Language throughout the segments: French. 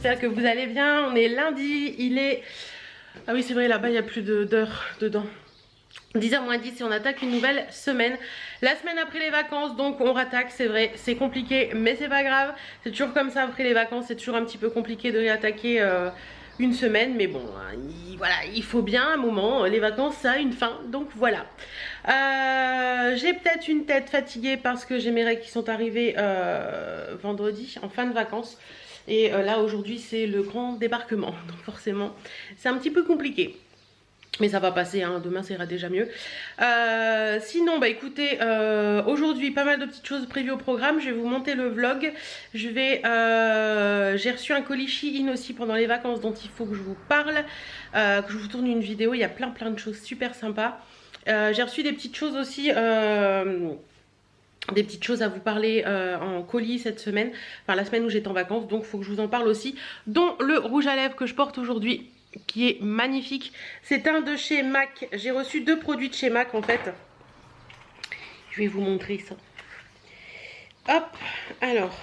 j'espère que vous allez bien. On est lundi, il est... Ah oui c'est vrai, là-bas il y a plus d'heures dedans. 10h moins 10 et on attaque une nouvelle semaine. La semaine après les vacances, donc on rattaque, c'est vrai, c'est compliqué, mais c'est pas grave. C'est toujours comme ça après les vacances, c'est toujours un petit peu compliqué de réattaquer une semaine. Mais bon, voilà, il faut bien un moment, les vacances ça a une fin, donc voilà. J'ai peut-être une tête fatiguée parce que j'ai mes règles qui sont arrivées vendredi, en fin de vacances. Et là aujourd'hui c'est le grand débarquement, donc forcément c'est un petit peu compliqué. Mais ça va passer, hein. Demain ça ira déjà mieux. Sinon, bah écoutez, aujourd'hui pas mal de petites choses prévues au programme. Je vais vous monter le vlog. J'ai reçu un colis Shein aussi pendant les vacances dont il faut que je vous parle, que je vous tourne une vidéo. Il y a plein de choses super sympas. J'ai reçu des petites choses aussi. Des petites choses à vous parler en colis cette semaine, enfin la semaine où j'étais en vacances, donc il faut que je vous en parle aussi, dont le rouge à lèvres que je porte aujourd'hui, qui est magnifique. C'est un de chez MAC, j'ai reçu 2 produits de chez MAC en fait. Je vais vous montrer ça. Hop, alors...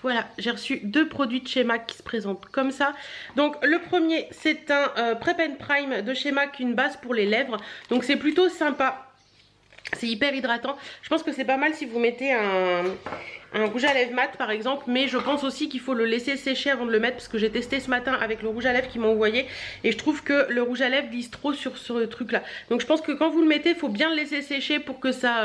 Voilà, j'ai reçu 2 produits de chez MAC qui se présentent comme ça. Donc le premier, c'est un Prep and Prime de chez MAC, une base pour les lèvres. Donc c'est plutôt sympa. C'est hyper hydratant. Je pense que c'est pas mal si vous mettez un rouge à lèvres mat par exemple. Mais je pense aussi qu'il faut le laisser sécher avant de le mettre. Parce que j'ai testé ce matin avec le rouge à lèvres qu'ils m'ont envoyé. Et je trouve que le rouge à lèvres glisse trop sur ce truc là. Donc je pense que quand vous le mettez, il faut bien le laisser sécher pour que ça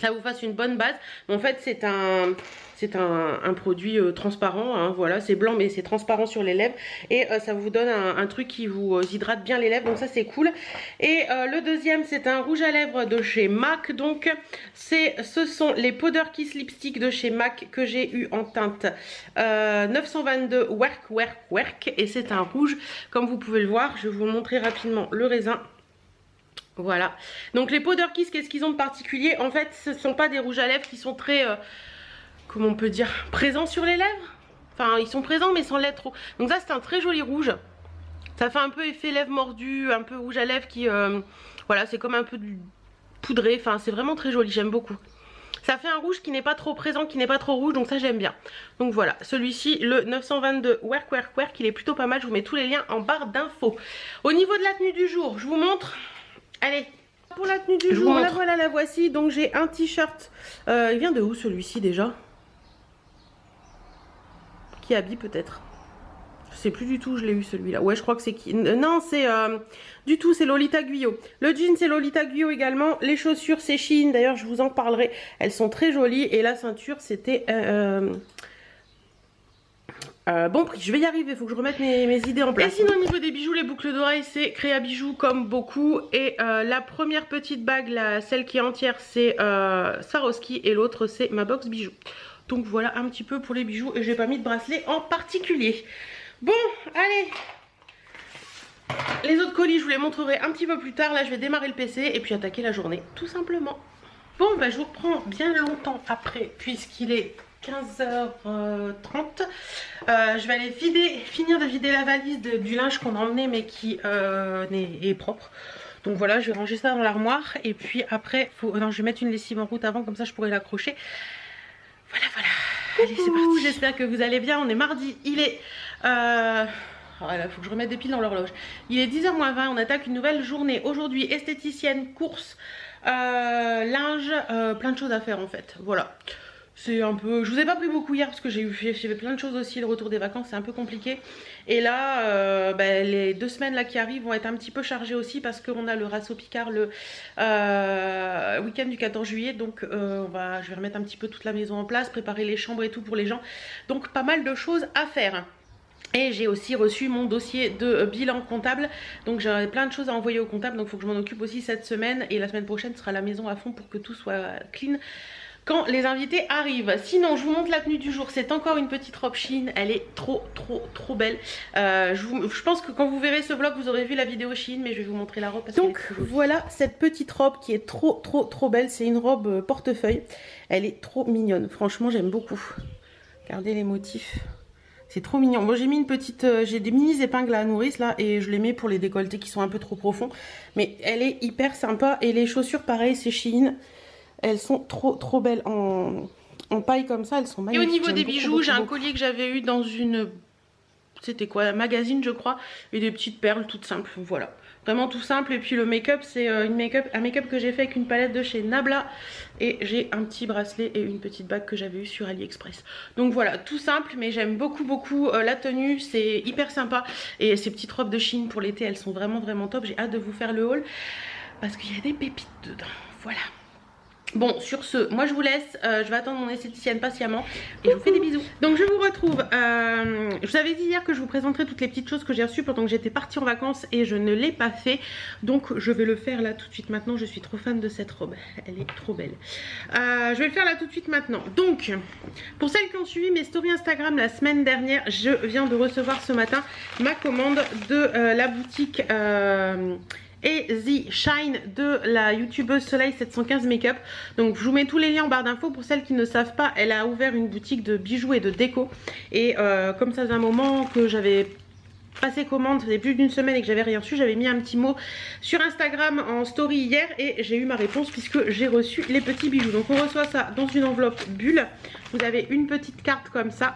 vous fasse une bonne base. En fait c'est un produit transparent, hein, voilà, c'est blanc mais c'est transparent sur les lèvres. Et ça vous donne un truc qui vous hydrate bien les lèvres, donc ça c'est cool. Et le deuxième c'est un rouge à lèvres de chez MAC. Donc ce sont les Powder Kiss Lipstick de chez MAC que j'ai eu en teinte 922 Work. Et c'est un rouge, comme vous pouvez le voir. Je vais vous montrer rapidement le raisin. Voilà, donc les Powder Kiss, qu'est-ce qu'ils ont de particulier? En fait ce ne sont pas des rouges à lèvres qui sont très, comment on peut dire, présents sur les lèvres. Enfin ils sont présents mais sans l'être trop. Donc ça c'est un très joli rouge. Ça fait un peu effet lèvres mordues, un peu rouge à lèvres qui, voilà, c'est comme un peu du poudré. Enfin c'est vraiment très joli, j'aime beaucoup. Ça fait un rouge qui n'est pas trop présent, qui n'est pas trop rouge, donc ça j'aime bien. Donc voilà, celui-ci, le 922 Work, il est plutôt pas mal. Je vous mets tous les liens en barre d'infos. Au niveau de la tenue du jour, je vous montre. Allez, pour la tenue du jour, la voilà, la voici. Donc j'ai un t-shirt, il vient de où celui-ci déjà? Qui habille peut-être? Je sais plus du tout, je l'ai eu celui-là. Ouais, je crois que c'est qui? Non, c'est du tout, c'est Lolita Guyot. Le jean c'est Lolita Guyot également. Les chaussures c'est Shein, d'ailleurs je vous en parlerai. Elles sont très jolies. Et la ceinture c'était... bon prix, je vais y arriver, il faut que je remette mes idées en place. Et sinon au niveau des bijoux, les boucles d'oreilles c'est Créa Bijoux comme beaucoup. Et la première petite bague, celle qui est entière, c'est Swarovski. Et l'autre c'est ma box bijoux. Donc voilà un petit peu pour les bijoux. Et j'ai pas mis de bracelet en particulier. Bon, allez. Les autres colis je vous les montrerai un petit peu plus tard. Là je vais démarrer le PC et puis attaquer la journée tout simplement. Bon bah je vous reprends bien longtemps après puisqu'il est 15h30. Je vais aller finir de vider la valise du linge qu'on a emmené mais qui est propre. Donc voilà, je vais ranger ça dans l'armoire. Et puis après, non, je vais mettre une lessive en route avant, comme ça je pourrai l'accrocher. Voilà. Allez, c'est parti. J'espère que vous allez bien. On est mardi. Il est... Voilà, il faut que je remette des piles dans l'horloge. Il est 10h moins 20. On attaque une nouvelle journée. Aujourd'hui, esthéticienne, course, linge, plein de choses à faire en fait. Voilà. C'est un peu... Je vous ai pas pris beaucoup hier parce que j'ai fait plein de choses aussi. Le retour des vacances c'est un peu compliqué. Et là les 2 semaines là qui arrivent vont être un petit peu chargées aussi parce qu'on a le Rasso Picard le week-end du 14 juillet. Donc je vais remettre un petit peu toute la maison en place, préparer les chambres et tout pour les gens. Donc pas mal de choses à faire. Et j'ai aussi reçu mon dossier de bilan comptable. Donc j'aurai plein de choses à envoyer au comptable. Donc il faut que je m'en occupe aussi cette semaine. Et la semaine prochaine sera la maison à fond pour que tout soit clean quand les invités arrivent. Sinon je vous montre la tenue du jour. C'est encore une petite robe Shein. Elle est trop belle. Je pense que quand vous verrez ce vlog vous aurez vu la vidéo Shein. Mais je vais vous montrer la robe parce donc voilà cette petite robe qui est trop belle. C'est une robe portefeuille. Elle est trop mignonne. Franchement j'aime beaucoup. Regardez les motifs. C'est trop mignon. Moi j'ai mis une petite... j'ai des mini épingles à la nourrice là. Et je les mets pour les décolletés qui sont un peu trop profonds. Mais elle est hyper sympa. Et les chaussures pareil c'est Shein. Elles sont trop belles en en paille comme ça, elles sont magnifiques. Et au niveau des bijoux, j'ai un collier que j'avais eu dans une... C'était quoi, un magazine je crois. Et des petites perles toutes simples, voilà. Vraiment tout simple. Et puis le make-up, c'est un make-up que j'ai fait avec une palette de chez Nabla. Et j'ai un petit bracelet et une petite bague que j'avais eu sur AliExpress. Donc voilà, tout simple, mais j'aime beaucoup la tenue. C'est hyper sympa. Et ces petites robes de Chine pour l'été, elles sont vraiment top. J'ai hâte de vous faire le haul parce qu'il y a des pépites dedans. Voilà. Bon, sur ce, moi je vous laisse, je vais attendre mon esthéticienne patiemment et je vous fais des bisous. Donc je vous retrouve, je vous avais dit hier que je vous présenterais toutes les petites choses que j'ai reçues pendant que j'étais partie en vacances et je ne l'ai pas fait. Donc je vais le faire là tout de suite maintenant, je suis trop fan de cette robe, elle est trop belle. Je vais le faire là tout de suite maintenant. Donc, pour celles qui ont suivi mes stories Instagram la semaine dernière, je viens de recevoir ce matin ma commande de la boutique... et The Shine de la youtubeuse Soleil 715 Makeup. Donc je vous mets tous les liens en barre d'infos. Pour celles qui ne savent pas, elle a ouvert une boutique de bijoux et de déco. Et comme ça faisait un moment que j'avais passé commande, ça faisait plus d'une semaine et que j'avais rien reçu, j'avais mis un petit mot sur Instagram en story hier et j'ai eu ma réponse puisque j'ai reçu les petits bijoux. Donc on reçoit ça dans une enveloppe bulle. Vous avez une petite carte comme ça.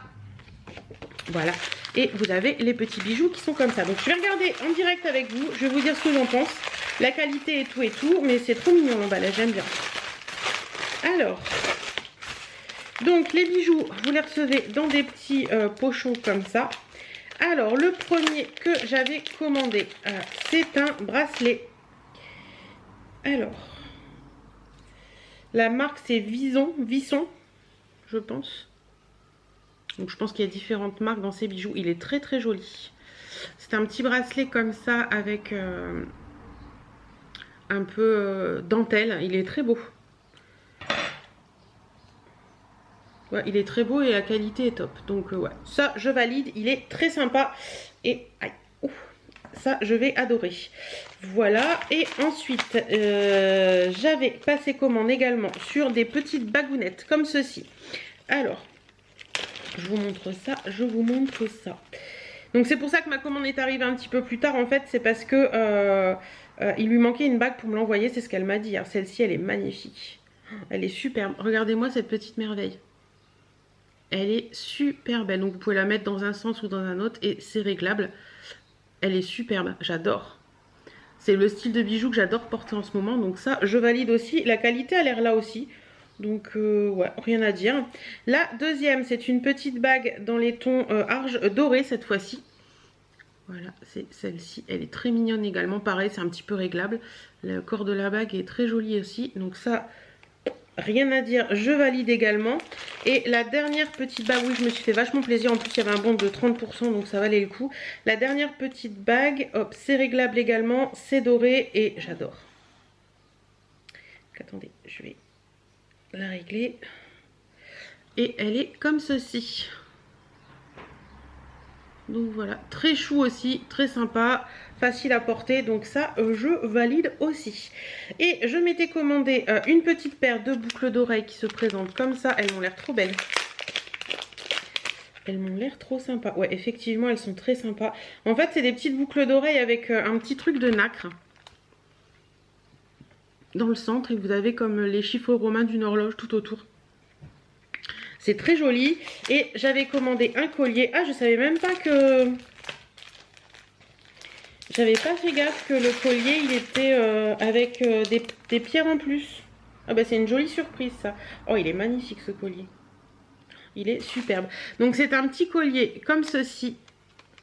Voilà, et vous avez les petits bijoux qui sont comme ça. Donc je vais regarder en direct avec vous, je vais vous dire ce que j'en pense, la qualité et tout, mais c'est trop mignon l'emballage, j'aime bien. Alors, donc les bijoux, vous les recevez dans des petits pochons comme ça. Alors le premier que j'avais commandé, c'est un bracelet. Alors, la marque c'est Visson, je pense. Donc je pense qu'il y a différentes marques dans ces bijoux. Il est très joli. C'est un petit bracelet comme ça avec un peu dentelle. Il est très beau. Ouais, il est très beau et la qualité est top. Donc ouais, ça je valide. Il est très sympa. Et aïe, ouf, ça je vais adorer. Voilà. Et ensuite, j'avais passé commande également sur des petites bagounettes comme ceci. Alors... je vous montre ça, Donc c'est pour ça que ma commande est arrivée un petit peu plus tard en fait. C'est parce que il lui manquait une bague pour me l'envoyer. C'est ce qu'elle m'a dit. Celle-ci elle est magnifique. Elle est superbe. Regardez-moi cette petite merveille. Elle est super belle. Donc vous pouvez la mettre dans un sens ou dans un autre. Et c'est réglable. Elle est superbe. J'adore. C'est le style de bijoux que j'adore porter en ce moment. Donc ça je valide aussi. La qualité a l'air là aussi. Donc ouais, rien à dire. La deuxième, c'est une petite bague dans les tons arge doré cette fois-ci. Voilà, c'est celle-ci. Elle est très mignonne également. Pareil, c'est un petit peu réglable. Le corps de la bague est très joli aussi. Donc ça, rien à dire. Je valide également. Et la dernière petite bague, oui, je me suis fait vachement plaisir. En plus, il y avait un bon de 30%, donc ça valait le coup. La dernière petite bague, hop, c'est réglable également. C'est doré et j'adore. Attendez, je vais... la régler et elle est comme ceci. Donc voilà, très chou aussi, très sympa, facile à porter, donc ça je valide aussi. Et je m'étais commandé une petite paire de boucles d'oreilles qui se présentent comme ça. Elles m'ont l'air trop belles, elles m'ont l'air trop sympa. Ouais, effectivement elles sont très sympas. En fait c'est des petites boucles d'oreilles avec un petit truc de nacre dans le centre et vous avez comme les chiffres romains d'une horloge tout autour. C'est très joli. Et j'avais commandé un collier. Ah, je savais même pas que... j'avais pas fait gaffe que le collier il était avec des pierres en plus. Ah bah c'est une jolie surprise ça. Oh il est magnifique ce collier. Il est superbe. Donc c'est un petit collier comme ceci.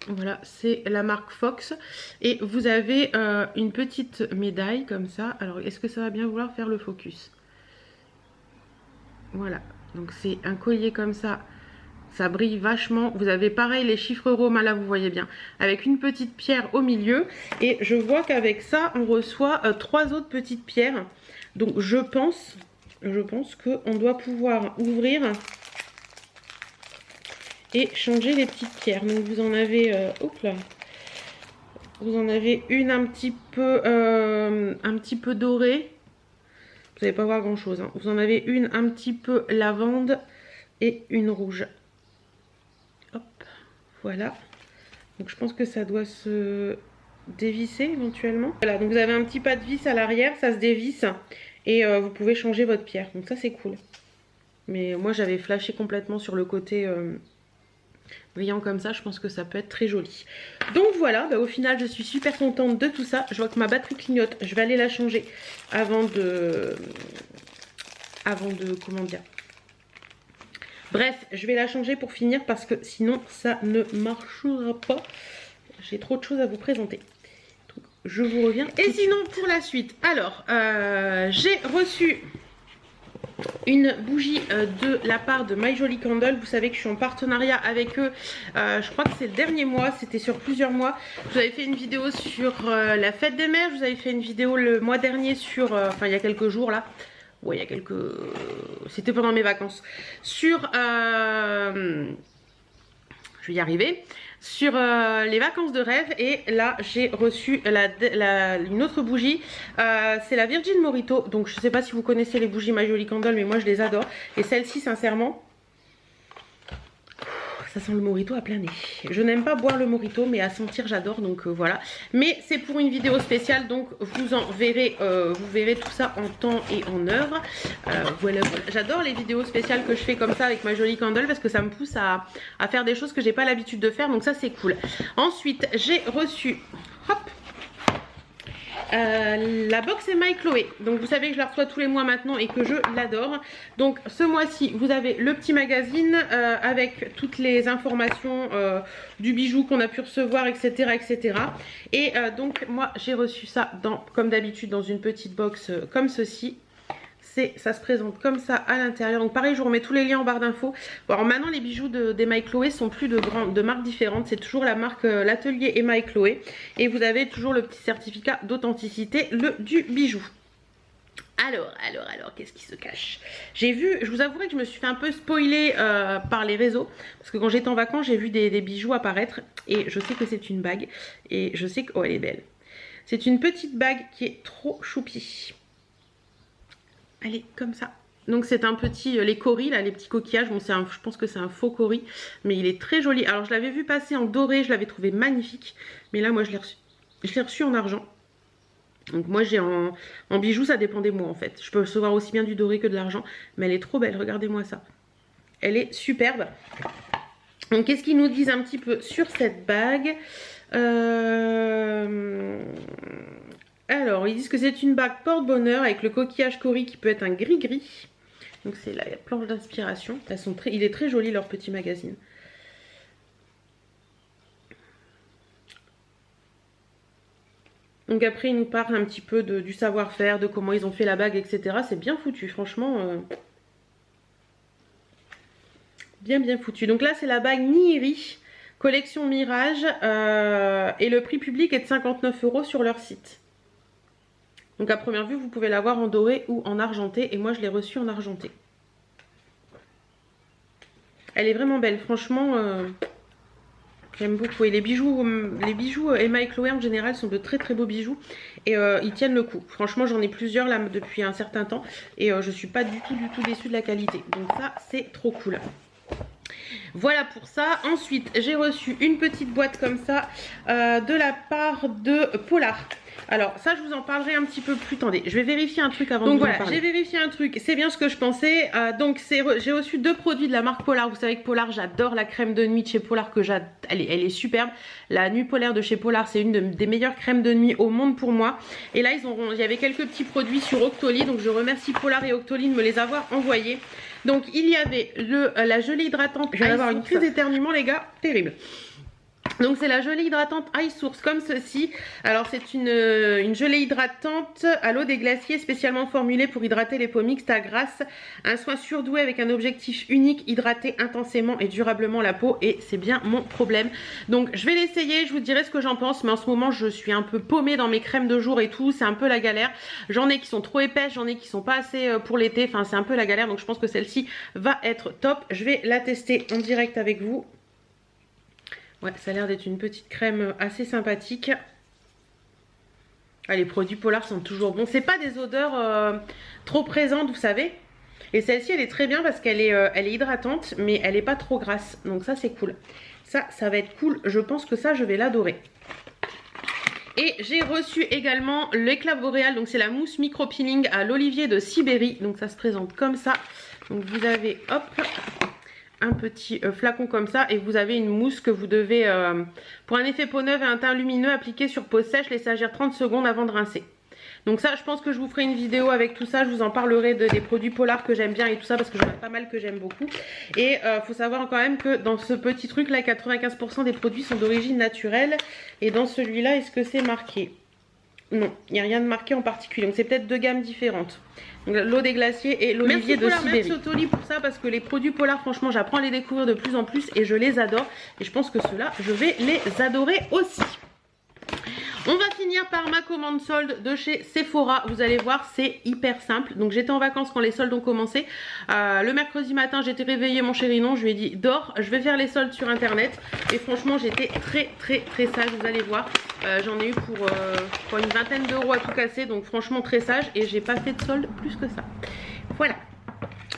Voilà, c'est la marque Fox. Et vous avez une petite médaille comme ça. Alors, est-ce que ça va bien vouloir faire le focus? Voilà, donc c'est un collier comme ça. Ça brille vachement. Vous avez pareil les chiffres romains, là vous voyez bien. Avec une petite pierre au milieu. Et je vois qu'avec ça, on reçoit 3 autres petites pierres. Donc je pense qu'on doit pouvoir ouvrir... et changer les petites pierres. Donc vous en avez hop là, vous en avez une un petit peu dorée. Vous n'allez pas voir grand chose hein. Vous en avez une un petit peu lavande et une rouge. Hop, voilà. Donc je pense que ça doit se dévisser éventuellement. Voilà, donc vous avez un petit pas de vis à l'arrière, ça se dévisse et vous pouvez changer votre pierre. Donc ça c'est cool. Mais moi j'avais flashé complètement sur le côté brillant comme ça, je pense que ça peut être très joli. Donc voilà, bah, au final je suis super contente de tout ça. Je vois que ma batterie clignote, je vais aller la changer avant de comment dire. Bref, je vais la changer pour finir parce que sinon ça ne marchera pas. J'ai trop de choses à vous présenter. Donc, je vous reviens. Et sinon pour la suite, alors j'ai reçu une bougie de la part de My Jolly Candle. Vous savez que je suis en partenariat avec eux. Je crois que c'est le dernier mois, c'était sur plusieurs mois. Je vous avais fait une vidéo sur la fête des mères. Je vous avais fait une vidéo le mois dernier sur, enfin il y a quelques jours là. Ouais, il y a quelques... C'était pendant mes vacances. Sur... Je vais y arriver. Sur les vacances de rêve. Et là, j'ai reçu une autre bougie. C'est la Virgin Morito. Donc, je ne sais pas si vous connaissez les bougies My Jolly Candle, mais moi, je les adore. Et celle-ci, sincèrement... Ça sent le mojito à plein nez. Je n'aime pas boire le mojito, mais à sentir j'adore, donc voilà. Mais c'est pour une vidéo spéciale, donc vous verrez tout ça en temps et en heure. Voilà. J'adore les vidéos spéciales que je fais comme ça avec My Jolly Candle parce que ça me pousse à faire des choses que j'ai pas l'habitude de faire, donc ça c'est cool. Ensuite j'ai reçu, hop, la box Emma et Chloé. Donc vous savez que je la reçois tous les mois maintenant et que je l'adore. Donc ce mois-ci vous avez le petit magazine avec toutes les informations du bijou qu'on a pu recevoir, etc. etc. Et donc moi j'ai reçu ça comme d'habitude dans une petite box comme ceci. Ça se présente comme ça à l'intérieur. Donc pareil, je vous remets tous les liens en barre d'infos. Bon, alors maintenant les bijoux d'Emma et Chloé sont plus de marques différentes. C'est toujours la marque l'atelier Emma et Chloé. Et vous avez toujours le petit certificat d'authenticité du bijou. Alors, qu'est-ce qui se cache? J'ai vu, je vous avouerai que je me suis fait un peu spoiler par les réseaux. Parce que quand j'étais en vacances, j'ai vu des bijoux apparaître. Et je sais que c'est une bague. Et je sais que... Oh, elle est belle. C'est une petite bague qui est trop choupie. Elle est comme ça. Donc c'est un petit, les coris là, les petits coquillages. Bon, je pense que c'est un faux cori, mais il est très joli. Alors je l'avais vu passer en doré, je l'avais trouvé magnifique. Mais là moi je l'ai reçu en argent. Donc moi j'ai en bijoux, ça dépend des mois en fait. Je peux recevoir aussi bien du doré que de l'argent. Mais elle est trop belle, regardez-moi ça. Elle est superbe. Donc qu'est-ce qu'ils nous disent un petit peu sur cette bague? Alors, ils disent que c'est une bague porte-bonheur avec le coquillage cori qui peut être un gris-gris. Donc c'est la planche d'inspiration. Il est très joli leur petit magazine. Donc après, ils nous parlent un petit peu du savoir-faire, de comment ils ont fait la bague, etc. C'est bien foutu, franchement. Bien foutu. Donc là, c'est la bague Nihiri, collection Mirage. Et le prix public est de 59 € sur leur site. Donc à première vue, vous pouvez l'avoir en doré ou en argenté. Et moi, je l'ai reçue en argenté. Elle est vraiment belle. Franchement, j'aime beaucoup. Et les bijoux Emma et Chloé en général sont de très beaux bijoux. Et ils tiennent le coup. Franchement, j'en ai plusieurs là depuis un certain temps. Et je suis pas du tout déçue de la qualité. Donc ça, c'est trop cool. Voilà pour ça. Ensuite, j'ai reçu une petite boîte comme ça de la part de Polar. Alors ça je vous en parlerai un petit peu plus. Attendez, je vais vérifier un truc avant de vous en parler. Donc voilà, j'ai vérifié un truc, c'est bien ce que je pensais. Donc j'ai reçu 2 produits de la marque Polar. Vous savez que Polar, j'adore la crème de nuit de chez Polar, que elle est superbe. La nuit polaire de chez Polar, c'est une des meilleures crèmes de nuit au monde pour moi. Et là il y avait quelques petits produits sur Octoly, donc je remercie Polar et Octoly de me les avoir envoyés. Donc il y avait la gelée hydratante. Je vais avoir une crise d'éternuement les gars, terrible. Donc c'est la gelée hydratante Ice Source comme ceci. Alors c'est une gelée hydratante à l'eau des glaciers spécialement formulée pour hydrater les peaux mixtes à grasse. Un soin surdoué avec un objectif unique, hydrater intensément et durablement la peau, et c'est bien mon problème. Donc je vais l'essayer, je vous dirai ce que j'en pense, mais en ce moment je suis un peu paumée dans mes crèmes de jour et tout, c'est un peu la galère. J'en ai qui sont trop épaisses, j'en ai qui sont pas assez pour l'été, enfin c'est un peu la galère, donc je pense que celle-ci va être top. Je vais la tester en direct avec vous. Ouais, ça a l'air d'être une petite crème assez sympathique. Ah, les produits Polar sont toujours bons. C'est pas des odeurs trop présentes, vous savez. Et celle-ci, elle est très bien parce qu'elle est hydratante, mais elle est pas trop grasse. Donc ça, c'est cool. Ça va être cool. Je pense que ça, je vais l'adorer. Et j'ai reçu également l'éclat boréal, donc c'est la mousse micro peeling à l'olivier de Sibérie. Donc ça se présente comme ça. Donc vous avez hop un petit flacon comme ça et vous avez une mousse que vous devez, pour un effet peau neuve et un teint lumineux, appliquer sur peau sèche, laisser agir 30 secondes avant de rincer. Donc ça, je pense que je vous ferai une vidéo avec tout ça. Je vous en parlerai des produits Polar que j'aime bien et tout ça parce que j'en ai pas mal que j'aime beaucoup. Et faut savoir quand même que dans ce petit truc là, 95% des produits sont d'origine naturelle. Et dans celui-là, est-ce que c'est marqué? Non, il n'y a rien de marqué en particulier. Donc c'est peut-être deux gammes différentes. L'eau des glaciers et l'olivier de Sibérie. Merci Sotoli pour ça parce que les produits Polar, franchement, j'apprends à les découvrir de plus en plus et je les adore. Et je pense que ceux-là, je vais les adorer aussi. On va finir par ma commande solde de chez Sephora. Vous allez voir, c'est hyper simple. Donc j'étais en vacances quand les soldes ont commencé. Le mercredi matin, j'étais réveillée, mon chéri non, je lui ai dit dors, je vais faire les soldes sur internet. Et franchement, j'étais très sage, vous allez voir. J'en ai eu pour une vingtaine d'euros à tout casser. Donc franchement très sage et j'ai pas fait de solde plus que ça. Voilà.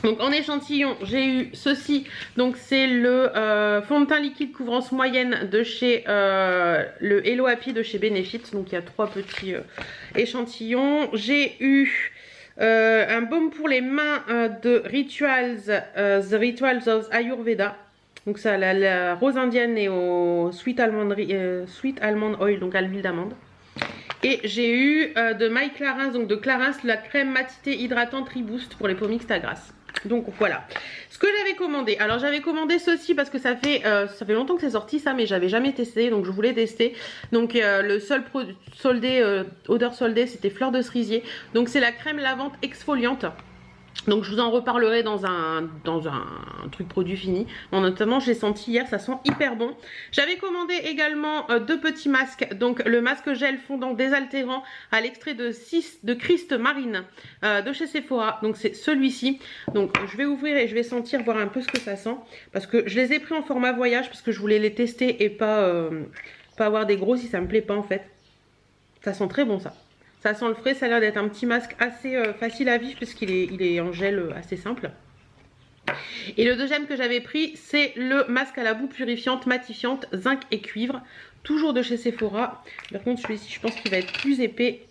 Donc en échantillon, j'ai eu ceci. Donc c'est le fond de teint liquide couvrance moyenne de chez le Hello Happy de chez Benefit. Donc il y a 3 petits échantillons. J'ai eu un baume pour les mains de Rituals, The Rituals of Ayurveda. Donc ça, la rose indienne et au sweet almond oil, donc à l'huile d'amande. Et j'ai eu de My Clarins, donc de Clarins, la crème matité hydratante Reboost pour les peaux mixtes à grasse. Donc voilà ce que j'avais commandé. Alors j'avais commandé ceci parce que ça fait longtemps que c'est sorti ça, mais j'avais jamais testé, donc je voulais tester. Donc le seul produit soldé, odeur soldée, c'était fleur de cerisier. Donc c'est la crème lavante exfoliante. Donc je vous en reparlerai dans un truc produit fini. Bon, notamment j'ai senti hier, ça sent hyper bon. J'avais commandé également 2 petits masques. Donc le masque gel fondant désaltérant à l'extrait de Christ Marine de chez Sephora. Donc c'est celui-ci. Donc je vais ouvrir et je vais sentir, voir un peu ce que ça sent. Parce que je les ai pris en format voyage parce que je voulais les tester et pas avoir des gros si ça me plaît pas en fait. Ça sent très bon ça. Ça sent le frais, ça a l'air d'être un petit masque assez facile à vivre puisqu'il est en gel assez simple. Et le deuxième que j'avais pris, c'est le masque à la boue purifiante, matifiante, zinc et cuivre. Toujours de chez Sephora. Par contre, celui-ci, je pense qu'il va être plus épais.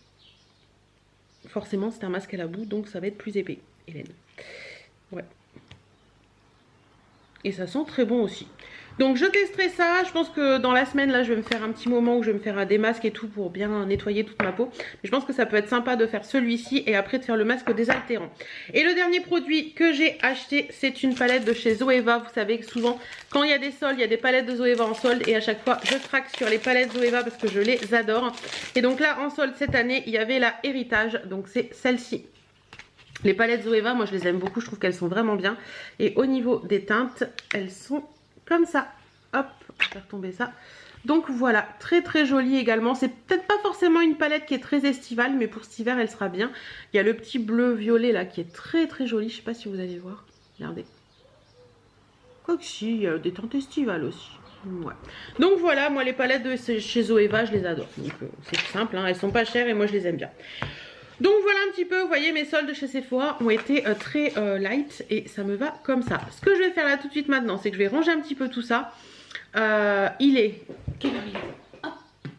Forcément, c'est un masque à la boue, donc ça va être plus épais, Hélène. Ouais. Et ça sent très bon aussi. Donc je testerai ça, je pense que dans la semaine là je vais me faire un petit moment où je vais me faire des masques et tout pour bien nettoyer toute ma peau. Mais je pense que ça peut être sympa de faire celui-ci et après de faire le masque désaltérant. Et le dernier produit que j'ai acheté, c'est une palette de chez Zoeva. Vous savez que souvent quand il y a des soldes, il y a des palettes de Zoeva en solde et à chaque fois je craque sur les palettes Zoeva parce que je les adore. Et donc là en solde cette année, il y avait la Héritage, donc c'est celle-ci. Les palettes Zoeva, moi je les aime beaucoup, je trouve qu'elles sont vraiment bien. Et au niveau des teintes, elles sont comme ça. Hop, je vais faire tomber ça. Donc voilà, très jolie également. C'est peut-être pas forcément une palette qui est très estivale, mais pour cet hiver elle sera bien. Il y a le petit bleu violet là qui est très joli. Je sais pas si vous allez voir. Regardez. Quoique si, il y a des teintes estivales aussi. Ouais. Donc voilà, moi les palettes de chez Zoeva, je les adore. Donc c'est simple, hein, elles sont pas chères et moi je les aime bien. Donc voilà un petit peu, vous voyez mes soldes chez Sephora ont été très light et ça me va comme ça. Ce que je vais faire là tout de suite maintenant, c'est que je vais ranger un petit peu tout ça. Il est... Quelle heure il est ?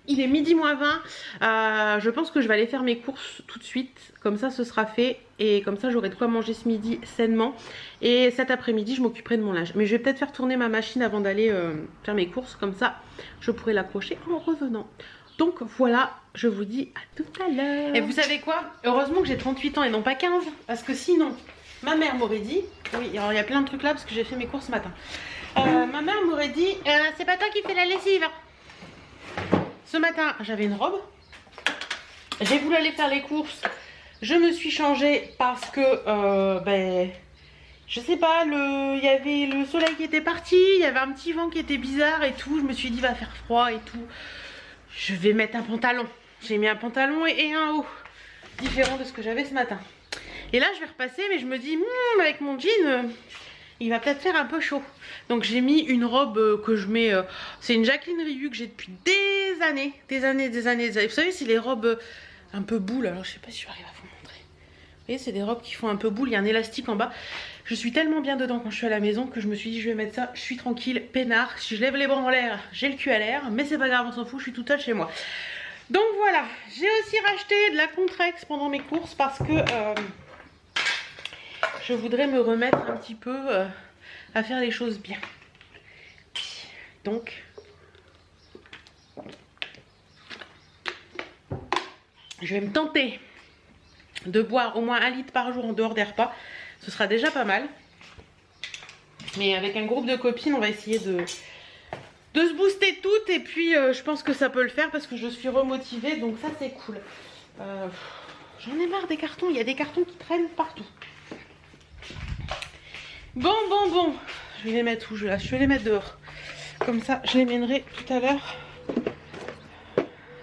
Il est midi moins 20. Je pense que je vais aller faire mes courses tout de suite. Comme ça ce sera fait et comme ça j'aurai de quoi manger ce midi sainement. Et cet après-midi je m'occuperai de mon linge. Mais je vais peut-être faire tourner ma machine avant d'aller faire mes courses. Comme ça je pourrai l'accrocher en revenant. Donc voilà, je vous dis à tout à l'heure. Et vous savez quoi? Heureusement que j'ai 38 ans et non pas 15. Parce que sinon, ma mère m'aurait dit... Oui, alors il y a plein de trucs là parce que j'ai fait mes courses ce matin. Ma mère m'aurait dit, c'est pas toi qui fais la lessive. Ce matin, j'avais une robe. J'ai voulu aller faire les courses. Je me suis changée parce que... je sais pas, il y avait le soleil qui était parti. Il y avait un petit vent qui était bizarre et tout. Je me suis dit, va faire froid et tout. Je vais mettre un pantalon. J'ai mis un pantalon et un haut. Différent de ce que j'avais ce matin. Et là je vais repasser mais je me dis avec mon jean il va peut-être faire un peu chaud. Donc j'ai mis une robe que je mets. C'est une Jacqueline Riu que j'ai depuis des années. Vous savez c'est les robes un peu boule. Alors je sais pas si j'arrive à vous montrer. Vous voyez c'est des robes qui font un peu boule. Il y a un élastique en bas. Je suis tellement bien dedans quand je suis à la maison que je me suis dit je vais mettre ça. Je suis tranquille, peinard. Si je lève les bras en l'air, j'ai le cul à l'air. Mais c'est pas grave, on s'en fout, je suis toute seule chez moi. Donc voilà, j'ai aussi racheté de la Contrex pendant mes courses parce que je voudrais me remettre un petit peu à faire les choses bien. Donc, je vais me tenter de boire au moins 1 litre par jour en dehors des repas. Ce sera déjà pas mal. Mais avec un groupe de copines, on va essayer de se booster toutes. Et puis, je pense que ça peut le faire parce que je suis remotivée. Donc ça, c'est cool. J'en ai marre des cartons. Il y a des cartons qui traînent partout. Bon. Je vais les mettre où je vais les mettre dehors. Comme ça, je les mènerai tout à l'heure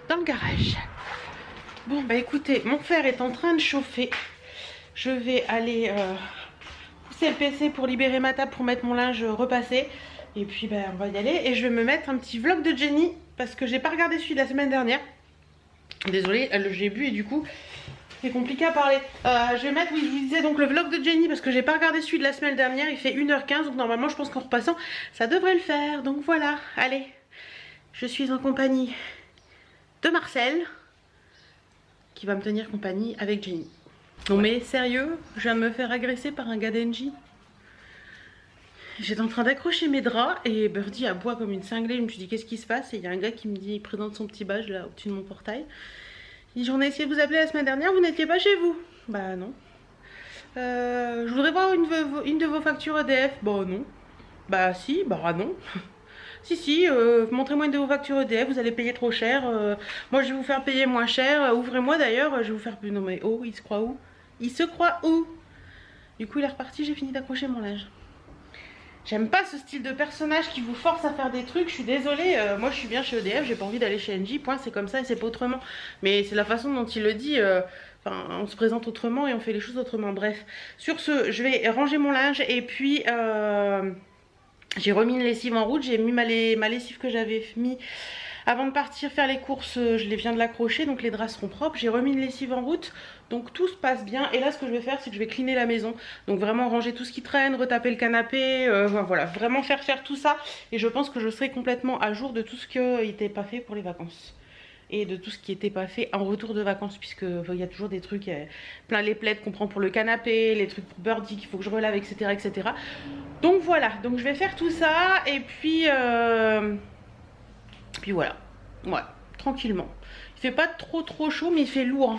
dans le garage. Bon, bah écoutez, mon fer est en train de chauffer. Je vais aller pousser le PC pour libérer ma table pour mettre mon linge repassé. Et puis, bah, on va y aller. Et je vais me mettre un petit vlog de Jenny parce que j'ai pas regardé celui de la semaine dernière. Désolée, j'ai bu et du coup... c'est compliqué à parler. Je vais mettre, oui, je vous disais donc le vlog de Jenny parce que j'ai pas regardé celui de la semaine dernière. Il fait 1h15, donc normalement je pense qu'en repassant, ça devrait le faire. Donc voilà, allez. Je suis en compagnie de Marcel qui va me tenir compagnie avec Jenny. Non mais sérieux, je viens de me faire agresser par un gars d'Engie. J'étais en train d'accrocher mes draps et Birdie aboie comme une cinglée. Je me suis dit qu'est-ce qui se passe et il y a un gars qui me dit, il présente son petit badge là au-dessus de mon portail. Il dit j'en ai essayé de vous appeler la semaine dernière, vous n'étiez pas chez vous. Bah non. Je voudrais voir une de vos factures EDF. Bah non. Bah si, bah non. Si, montrez-moi une de vos factures EDF, vous allez payer trop cher. Moi je vais vous faire payer moins cher. Ouvrez-moi d'ailleurs, je vais vous faire... Non mais oh, il se croit où? Il se croit où? Du coup il est reparti, j'ai fini d'accrocher mon linge. J'aime pas ce style de personnage qui vous force à faire des trucs, je suis désolée, moi je suis bien chez EDF, j'ai pas envie d'aller chez Engie, point, c'est comme ça et c'est pas autrement. Mais c'est la façon dont il le dit, enfin, on se présente autrement et on fait les choses autrement, bref. Sur ce, je vais ranger mon linge et puis j'ai remis une lessive en route, j'ai mis ma lessive que j'avais mis avant de partir faire les courses, je les viens de l'accrocher, donc les draps seront propres. J'ai remis une lessive en route, donc tout se passe bien. Et là, ce que je vais faire, c'est que je vais cleaner la maison. Donc vraiment ranger tout ce qui traîne, retaper le canapé, voilà, vraiment faire tout ça. Et je pense que je serai complètement à jour de tout ce qui n'était pas fait pour les vacances. Et de tout ce qui n'était pas fait en retour de vacances, puisque il y a toujours des trucs, plein les plaids qu'on prend pour le canapé, les trucs pour Birdie qu'il faut que je relave, etc., etc. Donc voilà, donc je vais faire tout ça, et puis voilà, ouais, tranquillement. Il fait pas trop chaud, mais il fait lourd.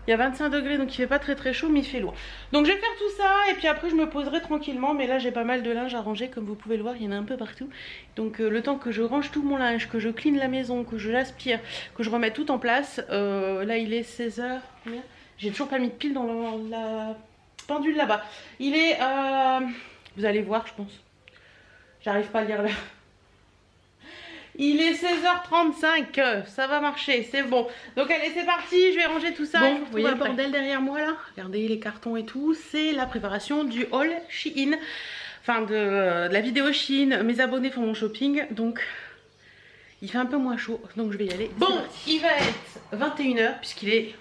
Il y a 25 degrés, donc il fait pas très chaud, mais il fait lourd. Donc je vais faire tout ça, et puis après je me poserai tranquillement. Mais là j'ai pas mal de linge à ranger, comme vous pouvez le voir, il y en a un peu partout. Donc le temps que je range tout mon linge, que je clean la maison, que je l'aspire, que je remette tout en place. Là il est 16h, j'ai toujours pas mis de pile dans la pendule là-bas. Il est, vous allez voir je pense, j'arrive pas à lire là. Il est 16h35, ça va marcher, c'est bon. Donc allez, c'est parti, je vais ranger tout ça. Bon, vous voyez le bordel derrière moi là? Regardez les cartons et tout, c'est la préparation du haul Shein. Enfin de la vidéo Shein, mes abonnés font mon shopping, donc il fait un peu moins chaud, donc je vais y aller. Bon, il va être 21h puisqu'il est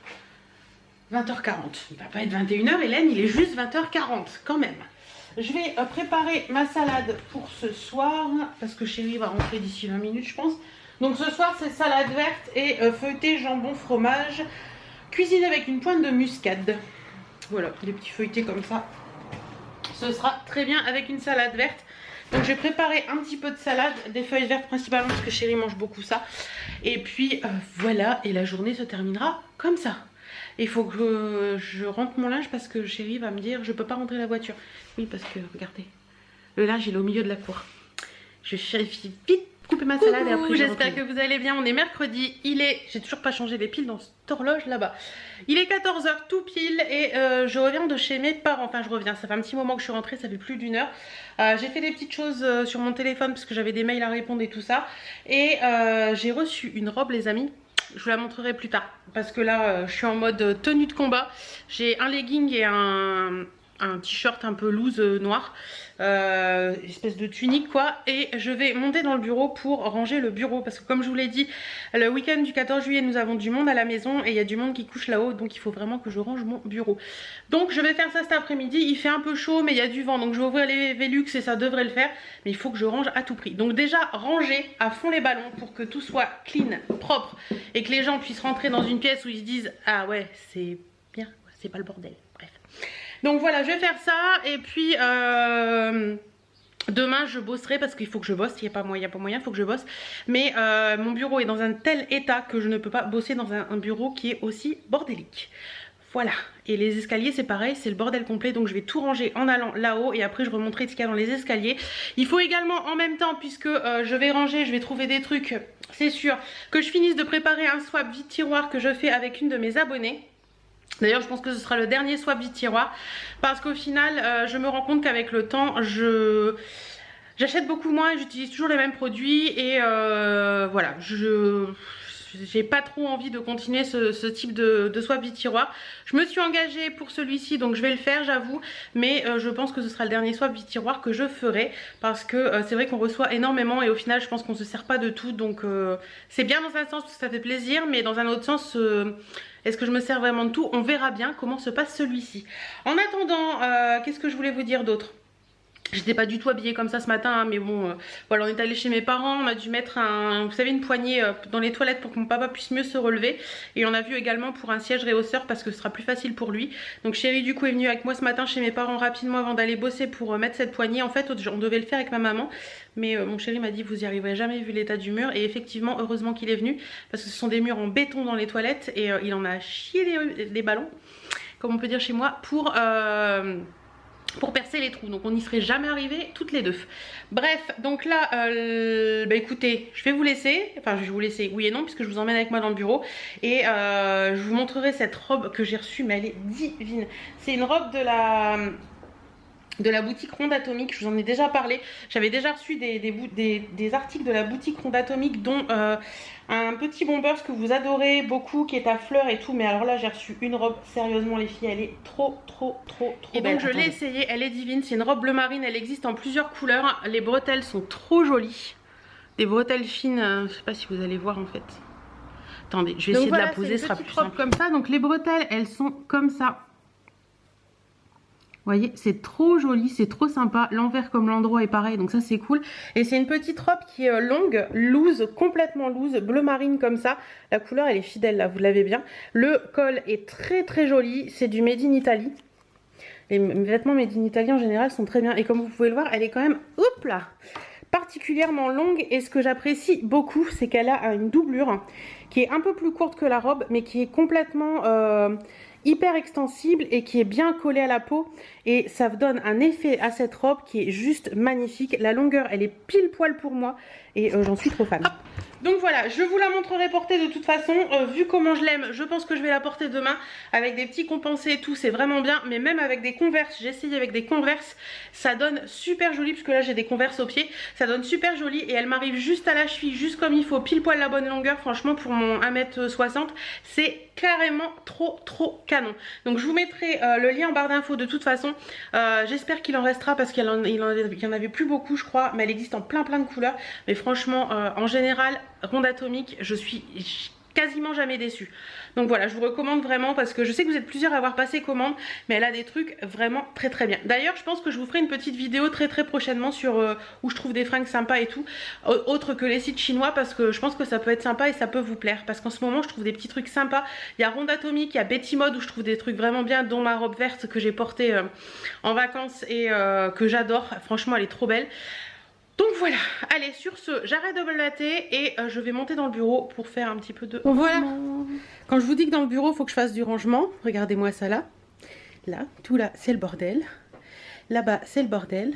20h40. Il va pas être 21h, Hélène, il est juste 20h40 quand même. Je vais préparer ma salade pour ce soir, parce que chérie va rentrer d'ici 20 minutes je pense. Donc ce soir c'est salade verte et feuilleté jambon fromage, cuisiné avec une pointe de muscade. Voilà, des petits feuilletés comme ça. Ce sera très bien avec une salade verte. Donc je vais préparer un petit peu de salade, des feuilles vertes principalement parce que chérie mange beaucoup ça. Et puis voilà, et la journée se terminera comme ça. Il faut que je rentre mon linge parce que chérie va me dire je peux pas rentrer la voiture. Oui parce que regardez, le linge il est au milieu de la cour. Je vais vite couper ma salade et après j'espère que vous allez bien. On est mercredi, il est, j'ai toujours pas changé les piles dans cette horloge là-bas. Il est 14h tout pile et je reviens de chez mes parents. Enfin je reviens, ça fait un petit moment que je suis rentrée, ça fait plus d'1 heure. J'ai fait des petites choses sur mon téléphone parce que j'avais des mails à répondre et tout ça. Et j'ai reçu une robe les amis. Je vous la montrerai plus tard parce que là je suis en mode tenue de combat. J'ai un legging et un un t-shirt un peu loose noir, espèce de tunique quoi, et je vais monter dans le bureau pour ranger le bureau parce que comme je vous l'ai dit, le week-end du 14 juillet nous avons du monde à la maison et il y a du monde qui couche là-haut, donc il faut vraiment que je range mon bureau. Donc je vais faire ça cet après-midi. Il fait un peu chaud mais il y a du vent, donc je vais ouvrir les Velux et ça devrait le faire, mais il faut que je range à tout prix. Donc déjà ranger à fond les ballons pour que tout soit clean, propre, et que les gens puissent rentrer dans une pièce où ils se disent ah ouais c'est bien, c'est pas le bordel. Bref. Donc voilà, je vais faire ça et puis demain je bosserai parce qu'il faut que je bosse, il n'y a pas moyen, il faut que je bosse. Mais mon bureau est dans un tel état que je ne peux pas bosser dans un bureau qui est aussi bordélique. Voilà, et les escaliers c'est pareil, c'est le bordel complet, donc je vais tout ranger en allant là-haut et après je remonterai ce qu'il y a dans les escaliers. Il faut également en même temps, puisque je vais ranger, je vais trouver des trucs, c'est sûr, que je finisse de préparer un swap vide tiroir que je fais avec une de mes abonnées. D'ailleurs je pense que ce sera le dernier swap vide tiroir parce qu'au final je me rends compte qu'avec le temps j'achète beaucoup moins et j'utilise toujours les mêmes produits et voilà, j'ai pas trop envie de continuer ce type de swap vide tiroir. Je me suis engagée pour celui-ci donc je vais le faire j'avoue, mais je pense que ce sera le dernier swap vide tiroir que je ferai parce que c'est vrai qu'on reçoit énormément et au final je pense qu'on se sert pas de tout, donc c'est bien dans un sens parce que ça fait plaisir, mais dans un autre sens est-ce que je me sers vraiment de tout? On verra bien comment se passe celui-ci. En attendant, qu'est-ce que je voulais vous dire d'autre? J'étais pas du tout habillée comme ça ce matin, hein, mais bon, voilà, on est allé chez mes parents, on a dû mettre vous savez, une poignée dans les toilettes pour que mon papa puisse mieux se relever. Et on a vu également pour un siège réhausseur parce que ce sera plus facile pour lui. Donc chérie du coup est venue avec moi ce matin chez mes parents rapidement avant d'aller bosser pour mettre cette poignée. En fait, on devait le faire avec ma maman, mais mon chéri m'a dit vous y arriverez jamais vu l'état du mur. Et effectivement, heureusement qu'il est venu parce que ce sont des murs en béton dans les toilettes et il en a chié les ballons, comme on peut dire chez moi, pour percer les trous, donc on n'y serait jamais arrivé toutes les deux. Bref, donc là bah écoutez, je vais vous laisser, enfin je vais vous laisser oui et non puisque je vous emmène avec moi dans le bureau et je vous montrerai cette robe que j'ai reçue, mais elle est divine. C'est une robe de la boutique Ronde Atomique, je vous en ai déjà parlé. J'avais déjà reçu des articles de la boutique Ronde Atomique, dont un petit bombers que vous adorez beaucoup, qui est à fleurs et tout. Mais alors là, j'ai reçu une robe, sérieusement les filles, elle est trop et belle. Donc je l'ai essayée, elle est divine. C'est une robe bleu marine, elle existe en plusieurs couleurs. Les bretelles sont trop jolies. Des bretelles fines, je sais pas si vous allez voir en fait. Attendez, je vais essayer de la poser, ce sera plus simple. Comme ça, donc les bretelles, elles sont comme ça. Vous voyez, c'est trop joli, c'est trop sympa. L'envers comme l'endroit est pareil, donc ça c'est cool. Et c'est une petite robe qui est longue, loose, complètement loose, bleu marine comme ça. La couleur elle est fidèle là, vous l'avez bien. Le col est très joli, c'est du Made in Italy. Les vêtements Made in Italy en général sont très bien. Et comme vous pouvez le voir, elle est quand même, hop là, particulièrement longue. Et ce que j'apprécie beaucoup, c'est qu'elle a une doublure qui est un peu plus courte que la robe, mais qui est complètement hyper extensible et qui est bien collée à la peau, et ça donne un effet à cette robe qui est juste magnifique. La longueur elle est pile poil pour moi et j'en suis trop fan. Hop. Donc voilà, je vous la montrerai portée de toute façon, vu comment je l'aime, je pense que je vais la porter demain avec des petits compensés et tout, c'est vraiment bien. Mais même avec des converses, j'ai essayé avec des converses, ça donne super joli, puisque là j'ai des converses au pied, ça donne super joli et elle m'arrive juste à la cheville, juste comme il faut, pile poil la bonne longueur. Franchement pour mon 1m60 c'est carrément trop canon. Donc je vous mettrai le lien en barre d'infos de toute façon. J'espère qu'il en restera parce qu'il y en avait plus beaucoup je crois, mais elle existe en plein de couleurs. Mais franchement en général Ronde Atomique, je suis quasiment jamais déçue. Donc voilà, je vous recommande vraiment parce que je sais que vous êtes plusieurs à avoir passé commande, mais elle a des trucs vraiment très bien. D'ailleurs je pense que je vous ferai une petite vidéo très prochainement sur où je trouve des fringues sympas et tout, autre que les sites chinois, parce que je pense que ça peut être sympa et ça peut vous plaire, parce qu'en ce moment je trouve des petits trucs sympas. Il y a Ronde Atomique, il y a Betty Mode où je trouve des trucs vraiment bien, dont ma robe verte que j'ai portée en vacances et que j'adore. Franchement elle est trop belle. Donc voilà, allez sur ce, j'arrête de blablater et je vais monter dans le bureau pour faire un petit peu de... Bon voilà, quand je vous dis que dans le bureau il faut que je fasse du rangement, regardez-moi ça là. Là, tout là c'est le bordel. Là-bas c'est le bordel.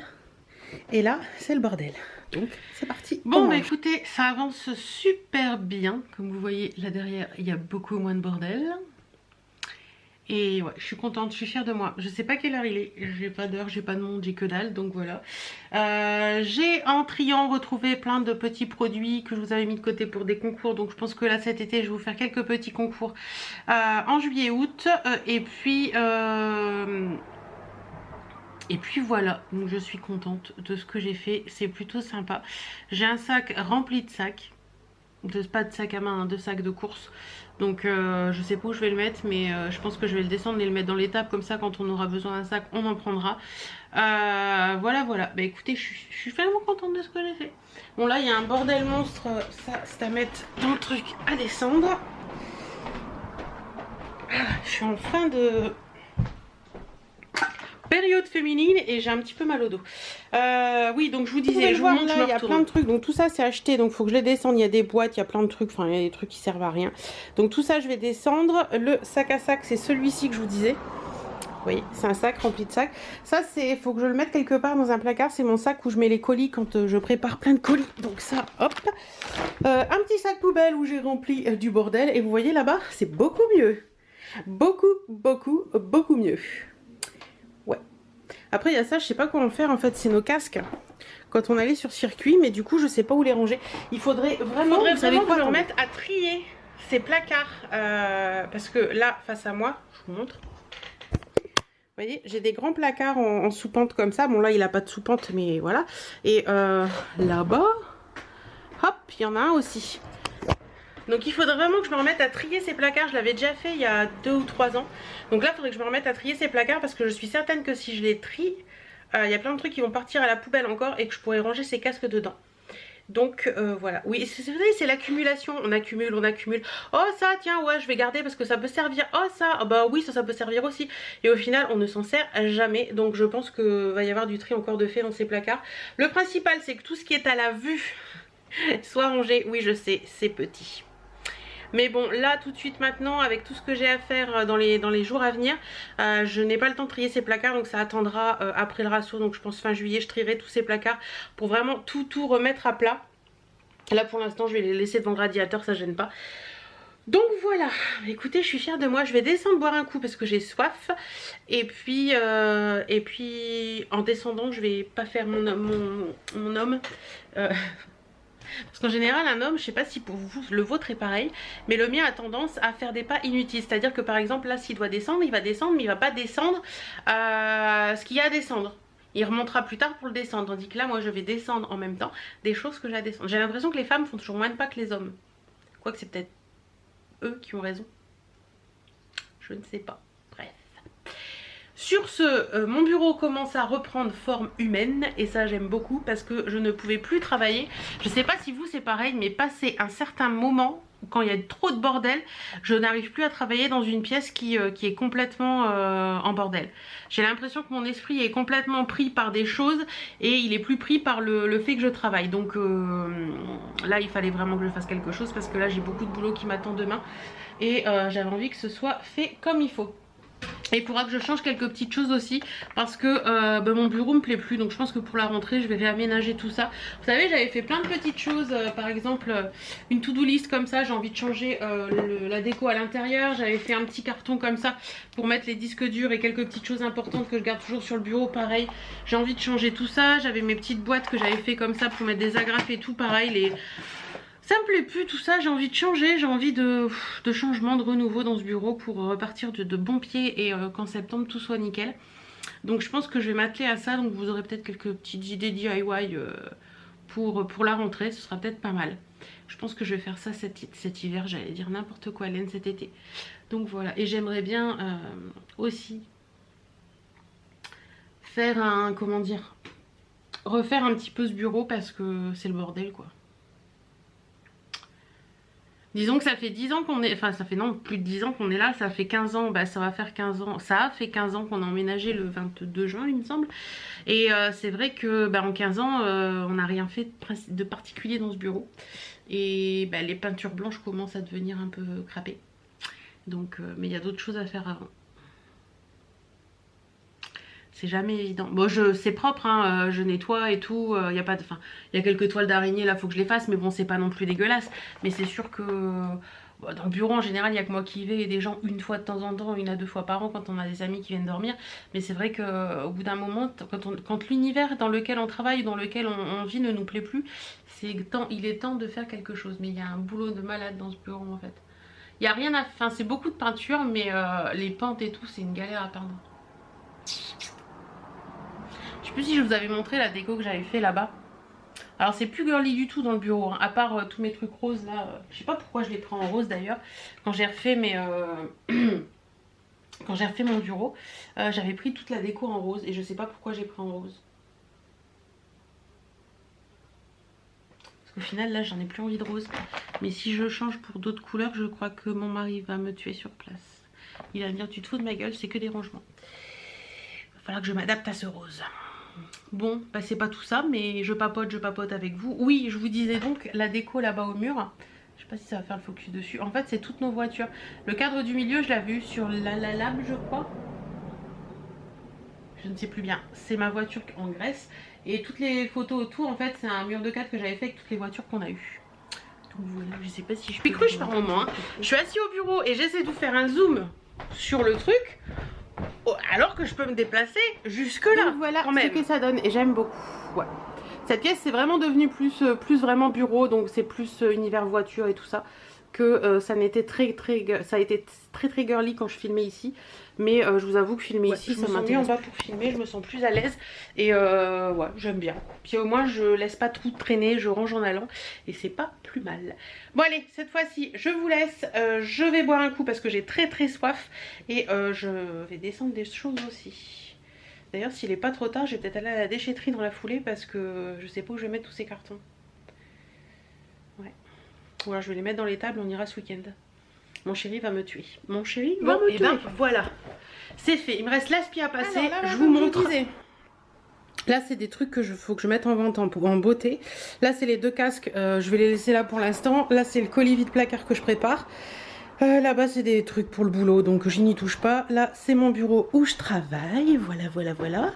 Et là c'est le bordel. Donc c'est parti. Bon bah écoutez, ça avance super bien. Comme vous voyez là derrière il y a beaucoup moins de bordel. Et ouais, je suis contente, je suis fière de moi. Je sais pas quelle heure il est, j'ai pas d'heure, j'ai pas de monde, j'ai que dalle, donc voilà. J'ai en triant retrouvé plein de petits produits que je vous avais mis de côté pour des concours. Donc je pense que là cet été je vais vous faire quelques petits concours en juillet-août. Et puis Et puis voilà, donc je suis contente de ce que j'ai fait, c'est plutôt sympa. J'ai un sac rempli de sacs, pas de sac à main, hein, de sacs de course. Donc je sais pas où je vais le mettre, mais je pense que je vais le descendre et le mettre dans l'étape, comme ça quand on aura besoin d'un sac, on en prendra. Voilà, voilà. Bah écoutez, je suis vraiment contente de ce que j'ai fait. Bon là, il y a un bordel monstre, ça c'est à mettre dans le truc à descendre. Je suis en fin de période féminine et j'ai un petit peu mal au dos. Oui, donc je vous disais, je vous montre, là, il y a plein de trucs. Donc tout ça c'est acheté, donc il faut que je les descende. Il y a des boîtes, il y a plein de trucs, enfin il y a des trucs qui servent à rien. Donc tout ça je vais descendre. Le sac à sac, c'est celui-ci que je vous disais. Vous voyez, c'est un sac rempli de sacs. Ça, c'est, faut que je le mette quelque part dans un placard. C'est mon sac où je mets les colis quand je prépare plein de colis. Donc ça, hop. Un petit sac poubelle où j'ai rempli du bordel. Et vous voyez là-bas, c'est beaucoup mieux. Beaucoup, beaucoup, beaucoup mieux. Ouais. Après, il y a ça, je sais pas quoi en faire. En fait, c'est nos casques quand on allait sur circuit. Mais du coup, je sais pas où les ranger. Il faudrait vraiment, vous savez quoi, me remettre à trier ces placards. Parce que là, face à moi, je vous montre. Vous voyez, j'ai des grands placards en sous-pente comme ça. Bon, là, il n'a pas de sous-pente, mais voilà. Et là-bas, hop, il y en a un aussi. Donc, il faudrait vraiment que je me remette à trier ces placards. Je l'avais déjà fait il y a 2 ou 3 ans. Donc là, il faudrait que je me remette à trier ces placards parce que je suis certaine que si je les trie, il y a plein de trucs qui vont partir à la poubelle encore et que je pourrais ranger ces casques dedans. Donc voilà, oui, c'est l'accumulation, on accumule, on accumule. Oh ça, tiens, ouais, je vais garder parce que ça peut servir. Oh ça, oh, bah oui, ça peut servir aussi. Et au final, on ne s'en sert jamais. Donc je pense que va y avoir du tri encore de fait dans ces placards. Le principal, c'est que tout ce qui est à la vue soit rangé. Oui, je sais, c'est petit. Mais bon, là, tout de suite maintenant, avec tout ce que j'ai à faire dans les jours à venir, je n'ai pas le temps de trier ces placards, donc ça attendra après le ratio. Donc je pense fin juillet, je trierai tous ces placards pour vraiment tout remettre à plat. Là, pour l'instant, je vais les laisser devant le radiateur, ça gêne pas. Donc voilà, écoutez, je suis fière de moi. Je vais descendre boire un coup parce que j'ai soif. Et puis en descendant, je vais pas faire mon homme. Parce qu'en général, un homme, je sais pas si pour vous le vôtre est pareil, mais le mien a tendance à faire des pas inutiles. C'est-à-dire que par exemple, là, s'il doit descendre, il va descendre, mais il va pas descendre ce qu'il y a à descendre. Il remontera plus tard pour le descendre. Tandis que là, moi, je vais descendre en même temps des choses que j'ai à descendre. J'ai l'impression que les femmes font toujours moins de pas que les hommes. Quoique c'est peut-être eux qui ont raison. Je ne sais pas. Bref. Sur ce, mon bureau commence à reprendre forme humaine et ça j'aime beaucoup parce que je ne pouvais plus travailler. Je sais pas si vous c'est pareil, mais passer un certain moment, quand il y a trop de bordel, je n'arrive plus à travailler dans une pièce qui est complètement en bordel. J'ai l'impression que mon esprit est complètement pris par des choses et il est plus pris par le fait que je travaille. Donc là il fallait vraiment que je fasse quelque chose parce que là j'ai beaucoup de boulot qui m'attend demain et j'avais envie que ce soit fait comme il faut. Et il faudra que je change quelques petites choses aussi parce que mon bureau me plaît plus. Donc je pense que pour la rentrée je vais réaménager tout ça. Vous savez, j'avais fait plein de petites choses, par exemple une to-do list comme ça. J'ai envie de changer la déco à l'intérieur. J'avais fait un petit carton comme ça pour mettre les disques durs et quelques petites choses importantes que je garde toujours sur le bureau. Pareil, j'ai envie de changer tout ça. J'avais mes petites boîtes que j'avais fait comme ça pour mettre des agrafes et tout. Pareil, ça me plaît plus tout ça, j'ai envie de changer, j'ai envie de changement, de renouveau dans ce bureau pour repartir de bons pieds et qu'en septembre tout soit nickel. Donc je pense que je vais m'atteler à ça, donc vous aurez peut-être quelques petites idées DIY pour la rentrée, ce sera peut-être pas mal. Je pense que je vais faire ça cet hiver, j'allais dire n'importe quoi, laine cet été. Donc voilà, et j'aimerais bien aussi faire refaire un petit peu ce bureau parce que c'est le bordel quoi. Disons que ça fait 10 ans qu'on est, enfin ça fait non, plus de 10 ans qu'on est là, ça fait 15 ans, bah ça va faire 15 ans, ça a fait 15 ans qu'on a emménagé le 22 juin il me semble. Et c'est vrai que en 15 ans on n'a rien fait de particulier dans ce bureau. Et les peintures blanches commencent à devenir un peu crapées. Donc, mais il y a d'autres choses à faire avant. C'est jamais évident. Bon, c'est propre, hein, je nettoie et tout. Il y a pas de, il y a quelques toiles d'araignée là, faut que je les fasse, mais bon, c'est pas non plus dégueulasse. Mais c'est sûr que dans le bureau en général, il y a que moi qui y vais et des gens une fois de temps en temps, 1 à 2 fois par an quand on a des amis qui viennent dormir. Mais c'est vrai que au bout d'un moment, quand l'univers dans lequel on travaille, dans lequel on vit ne nous plaît plus, il est temps de faire quelque chose. Mais il y a un boulot de malade dans ce bureau en fait. Il y a rien à, c'est beaucoup de peinture, mais les peintes et tout, c'est une galère à peindre. sais plus si je vous avais montré la déco que j'avais fait là-bas. Alors c'est plus girly du tout dans le bureau, hein, à part tous mes trucs roses là. Je sais pas pourquoi je les prends en rose d'ailleurs. Quand j'ai refait mes... quand j'ai refait mon bureau, j'avais pris toute la déco en rose et je sais pas pourquoi j'ai pris en rose. Parce qu'au final là j'en ai plus envie de rose. Mais si je change pour d'autres couleurs, je crois que mon mari va me tuer sur place. Il va me dire tu te fous de ma gueule, c'est que des rangements. Il va falloir que je m'adapte à ce rose. Bon, bah c'est pas tout ça, mais je papote avec vous. Oui, je vous disais donc la déco là-bas au mur. Je sais pas si ça va faire le focus dessus. En fait, c'est toutes nos voitures. Le cadre du milieu, je l'avais vu sur la lame, je crois. Je ne sais plus bien. C'est ma voiture en Grèce. Et toutes les photos autour, en fait, c'est un mur de cadre que j'avais fait avec toutes les voitures qu'on a eues. Donc voilà, je sais pas si je peux... cruche par moment. Hein. Je suis assise au bureau et j'essaie de vous faire un zoom sur le truc. Alors que je peux me déplacer jusque là. Donc voilà ce que ça donne et j'aime beaucoup. Ouais. Cette pièce c'est vraiment devenu plus vraiment bureau, donc c'est plus univers voiture et tout ça que ça n'était ça a été très girly quand je filmais ici. Mais je vous avoue que filmer ici ça m'intéresse. En bas pour filmer, je me sens plus à l'aise et ouais j'aime bien. Puis au moins je laisse pas tout traîner, je range en allant et c'est pas plus mal. Bon allez, cette fois-ci je vous laisse, je vais boire un coup parce que j'ai très soif et je vais descendre des choses aussi. D'ailleurs s'il est pas trop tard, je vais peut-être aller à la déchetterie dans la foulée parce que je sais pas où je vais mettre tous ces cartons. Ouais. Ou alors je vais les mettre dans les tables, on ira ce week-end. Mon chéri va me tuer. Mon chéri va me tuer. Ben, voilà, c'est fait. Il me reste l'aspi à passer. Alors, là, je vous montre. Là, c'est des trucs que faut que je mette en vente en beauté. Là, c'est les deux casques. Je vais les laisser là pour l'instant. Là, c'est le colis vide-placard que je prépare. Là-bas, c'est des trucs pour le boulot, donc je n'y touche pas. Là, c'est mon bureau où je travaille. Voilà.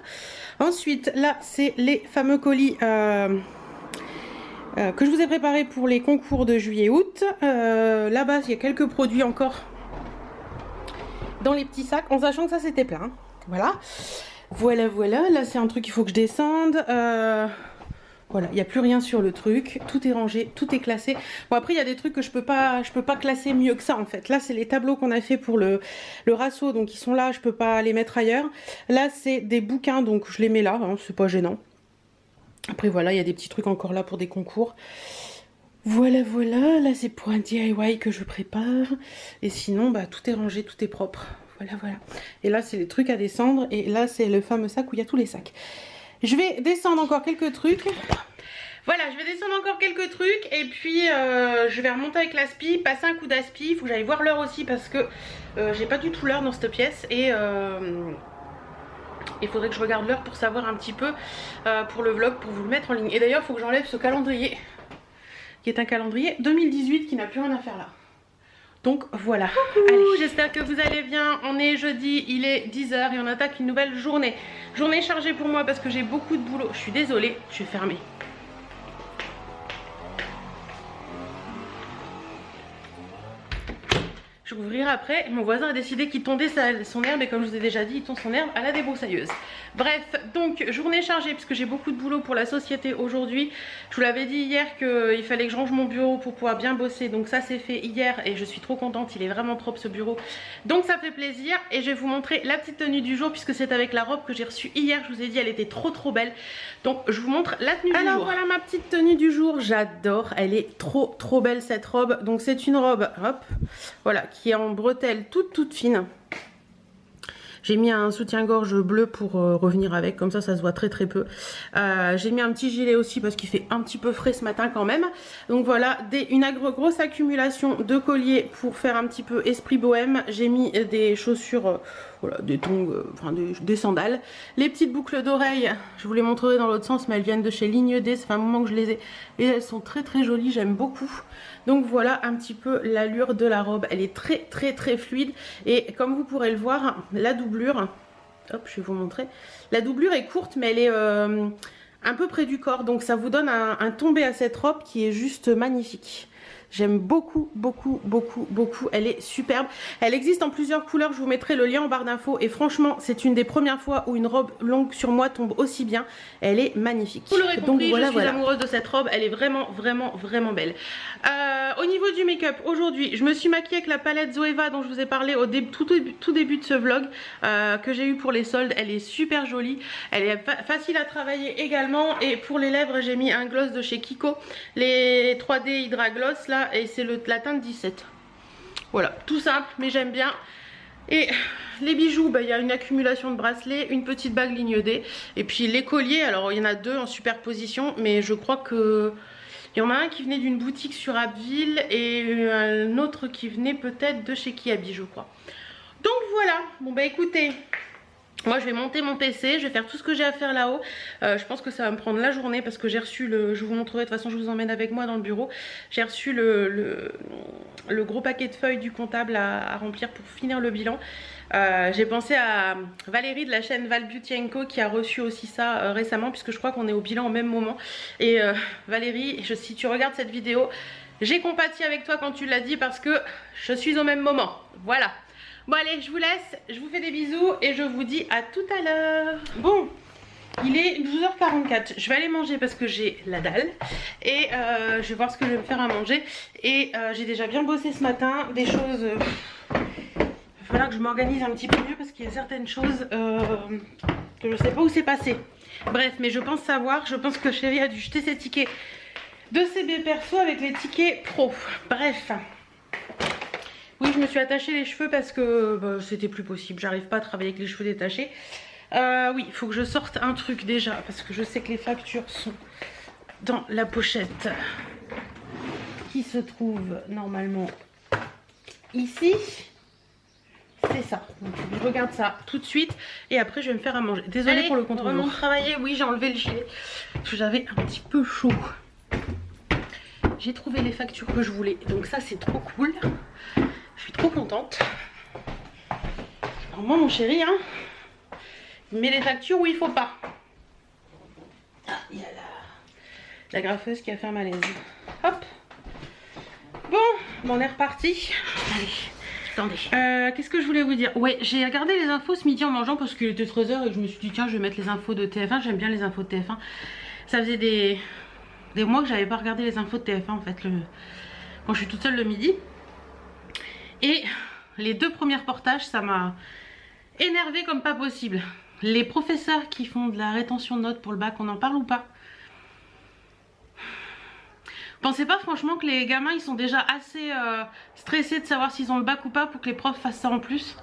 Ensuite, là, c'est les fameux colis... que je vous ai préparé pour les concours de juillet-août. Là-bas, il y a quelques produits encore dans les petits sacs, en sachant que ça c'était plein. Voilà. Là, c'est un truc qu'il faut que je descende. Voilà, il n'y a plus rien sur le truc. Tout est rangé, tout est classé. Bon, après, il y a des trucs que je peux pas classer mieux que ça, en fait. Là, c'est les tableaux qu'on a fait pour le rasso, donc ils sont là, je peux pas les mettre ailleurs. Là, c'est des bouquins, donc je les mets là, hein, c'est pas gênant. Après voilà, il y a des petits trucs encore là pour des concours. Voilà, là c'est pour un DIY que je prépare. Et sinon, bah tout est rangé, tout est propre. Voilà. Et là c'est les trucs à descendre. Et là c'est le fameux sac où il y a tous les sacs. Je vais descendre encore quelques trucs. Voilà, je vais descendre encore quelques trucs. Et puis je vais remonter avec l'aspi, passer un coup d'aspi. Il faut que j'aille voir l'heure aussi parce que j'ai pas du tout l'heure dans cette pièce. Et... il faudrait que je regarde l'heure pour savoir un petit peu pour le vlog, pour vous le mettre en ligne. Et d'ailleurs il faut que j'enlève ce calendrier qui est un calendrier 2018 qui n'a plus rien à faire là. Donc voilà. Allez, j'espère que vous allez bien. On est jeudi, il est 10 h et on attaque une nouvelle journée. Journée chargée pour moi parce que j'ai beaucoup de boulot. Je suis désolée, je vais fermer. Je vais ouvrir après. Mon voisin a décidé qu'il tondait son herbe et comme je vous ai déjà dit, il tond son herbe à la débroussailleuse. Bref, donc journée chargée puisque j'ai beaucoup de boulot pour la société aujourd'hui. Je vous l'avais dit hier qu'il fallait que je range mon bureau pour pouvoir bien bosser. Donc ça c'est fait hier et je suis trop contente. Il est vraiment propre ce bureau. Donc ça fait plaisir et je vais vous montrer la petite tenue du jour puisque c'est avec la robe que j'ai reçue hier. Je vous ai dit elle était trop belle. Donc je vous montre la tenue du jour. Alors voilà ma petite tenue du jour. J'adore. Elle est trop belle cette robe. Donc c'est une robe, hop, voilà, qui est en bretelle toute fine. J'ai mis un soutien-gorge bleu pour revenir avec, comme ça se voit très peu. J'ai mis un petit gilet aussi parce qu'il fait un petit peu frais ce matin quand même. Donc voilà, une grosse accumulation de colliers pour faire un petit peu esprit bohème. J'ai mis des chaussures, voilà, des tongs, enfin des sandales. Les petites boucles d'oreilles, je vous les montrerai dans l'autre sens, mais elles viennent de chez Ligne D. Ça fait un moment que je les ai et elles sont très jolies, j'aime beaucoup. Donc voilà un petit peu l'allure de la robe. Elle est très fluide et comme vous pourrez le voir, la doublure, hop, je vais vous montrer. La doublure est courte mais elle est un peu près du corps, donc ça vous donne un tombé à cette robe qui est juste magnifique. J'aime beaucoup, beaucoup, beaucoup, beaucoup. Elle est superbe. Elle existe en plusieurs couleurs. Je vous mettrai le lien en barre d'infos. Et franchement, c'est une des premières fois où une robe longue sur moi tombe aussi bien. Elle est magnifique. Vous l'aurez compris, voilà, je suis amoureuse de cette robe. Elle est vraiment, vraiment, vraiment belle. Au niveau du make-up, aujourd'hui, je me suis maquillée avec la palette Zoeva dont je vous ai parlé au tout début de ce vlog que j'ai eu pour les soldes. Elle est super jolie. Elle est facile à travailler également. Et pour les lèvres, j'ai mis un gloss de chez Kiko. Les 3D Hydra Gloss là. Et c'est la teinte 17. Voilà, tout simple, mais j'aime bien. Et les bijoux, bah, y a une accumulation de bracelets, une petite bague ligne D. Et puis les colliers, alors il y en a deux en superposition, mais je crois que il y en a un qui venait d'une boutique sur Abbeville et un autre qui venait peut-être de chez Kiabi, je crois. Donc voilà, bon bah écoutez, moi je vais monter mon PC, je vais faire tout ce que j'ai à faire là-haut. Je pense que ça va me prendre la journée parce que j'ai reçu je vous montrerai, de toute façon je vous emmène avec moi dans le bureau. J'ai reçu le gros paquet de feuilles du comptable à remplir pour finir le bilan. J'ai pensé à Valérie de la chaîne Val Beauty & Co qui a reçu aussi ça récemment, puisque je crois qu'on est au bilan au même moment. Et Valérie, si tu regardes cette vidéo, j'ai compati avec toi quand tu l'as dit parce que je suis au même moment. Voilà. Bon allez, je vous laisse, je vous fais des bisous et je vous dis à tout à l'heure. Bon, il est 12h44, je vais aller manger parce que j'ai la dalle. Et je vais voir ce que je vais me faire à manger. Et j'ai déjà bien bossé ce matin, des choses... il va falloir que je m'organise un petit peu mieux parce qu'il y a certaines choses que je sais pas où c'est passé. Bref, mais je pense savoir, je pense que Chérie a dû jeter ses tickets de CB perso avec les tickets pro. Bref. Oui, je me suis attaché les cheveux parce que bah, c'était plus possible. J'arrive pas à travailler avec les cheveux détachés. Oui, il faut que je sorte un truc déjà parce que je sais que les factures sont dans la pochette qui se trouve normalement ici. C'est ça. Donc je regarde ça tout de suite et après je vais me faire à manger. Désolée pour le contrôle. Vraiment travailler. Oui, j'ai enlevé le gilet parce que j'avais un petit peu chaud. J'ai trouvé les factures que je voulais. Donc ça c'est trop cool. Je suis trop contente. Alors moi mon chéri, hein, il met les factures où il faut pas. Ah, il y a la graffeuse qui a fait un malaise. Hop. Bon, on est reparti. Allez. Attendez, qu'est-ce que je voulais vous dire? Ouais, j'ai regardé les infos ce midi en mangeant parce qu'il était 13h et je me suis dit tiens je vais mettre les infos de TF1. J'aime bien les infos de TF1. Ça faisait des mois que j'avais pas regardé les infos de TF1 en fait quand je suis toute seule le midi. Et les deux premiers reportages ça m'a énervée comme pas possible. Les professeurs qui font de la rétention de notes pour le bac, on en parle ou pas? Pensez pas franchement que les gamins ils sont déjà assez stressés de savoir s'ils ont le bac ou pas pour que les profs fassent ça en plus?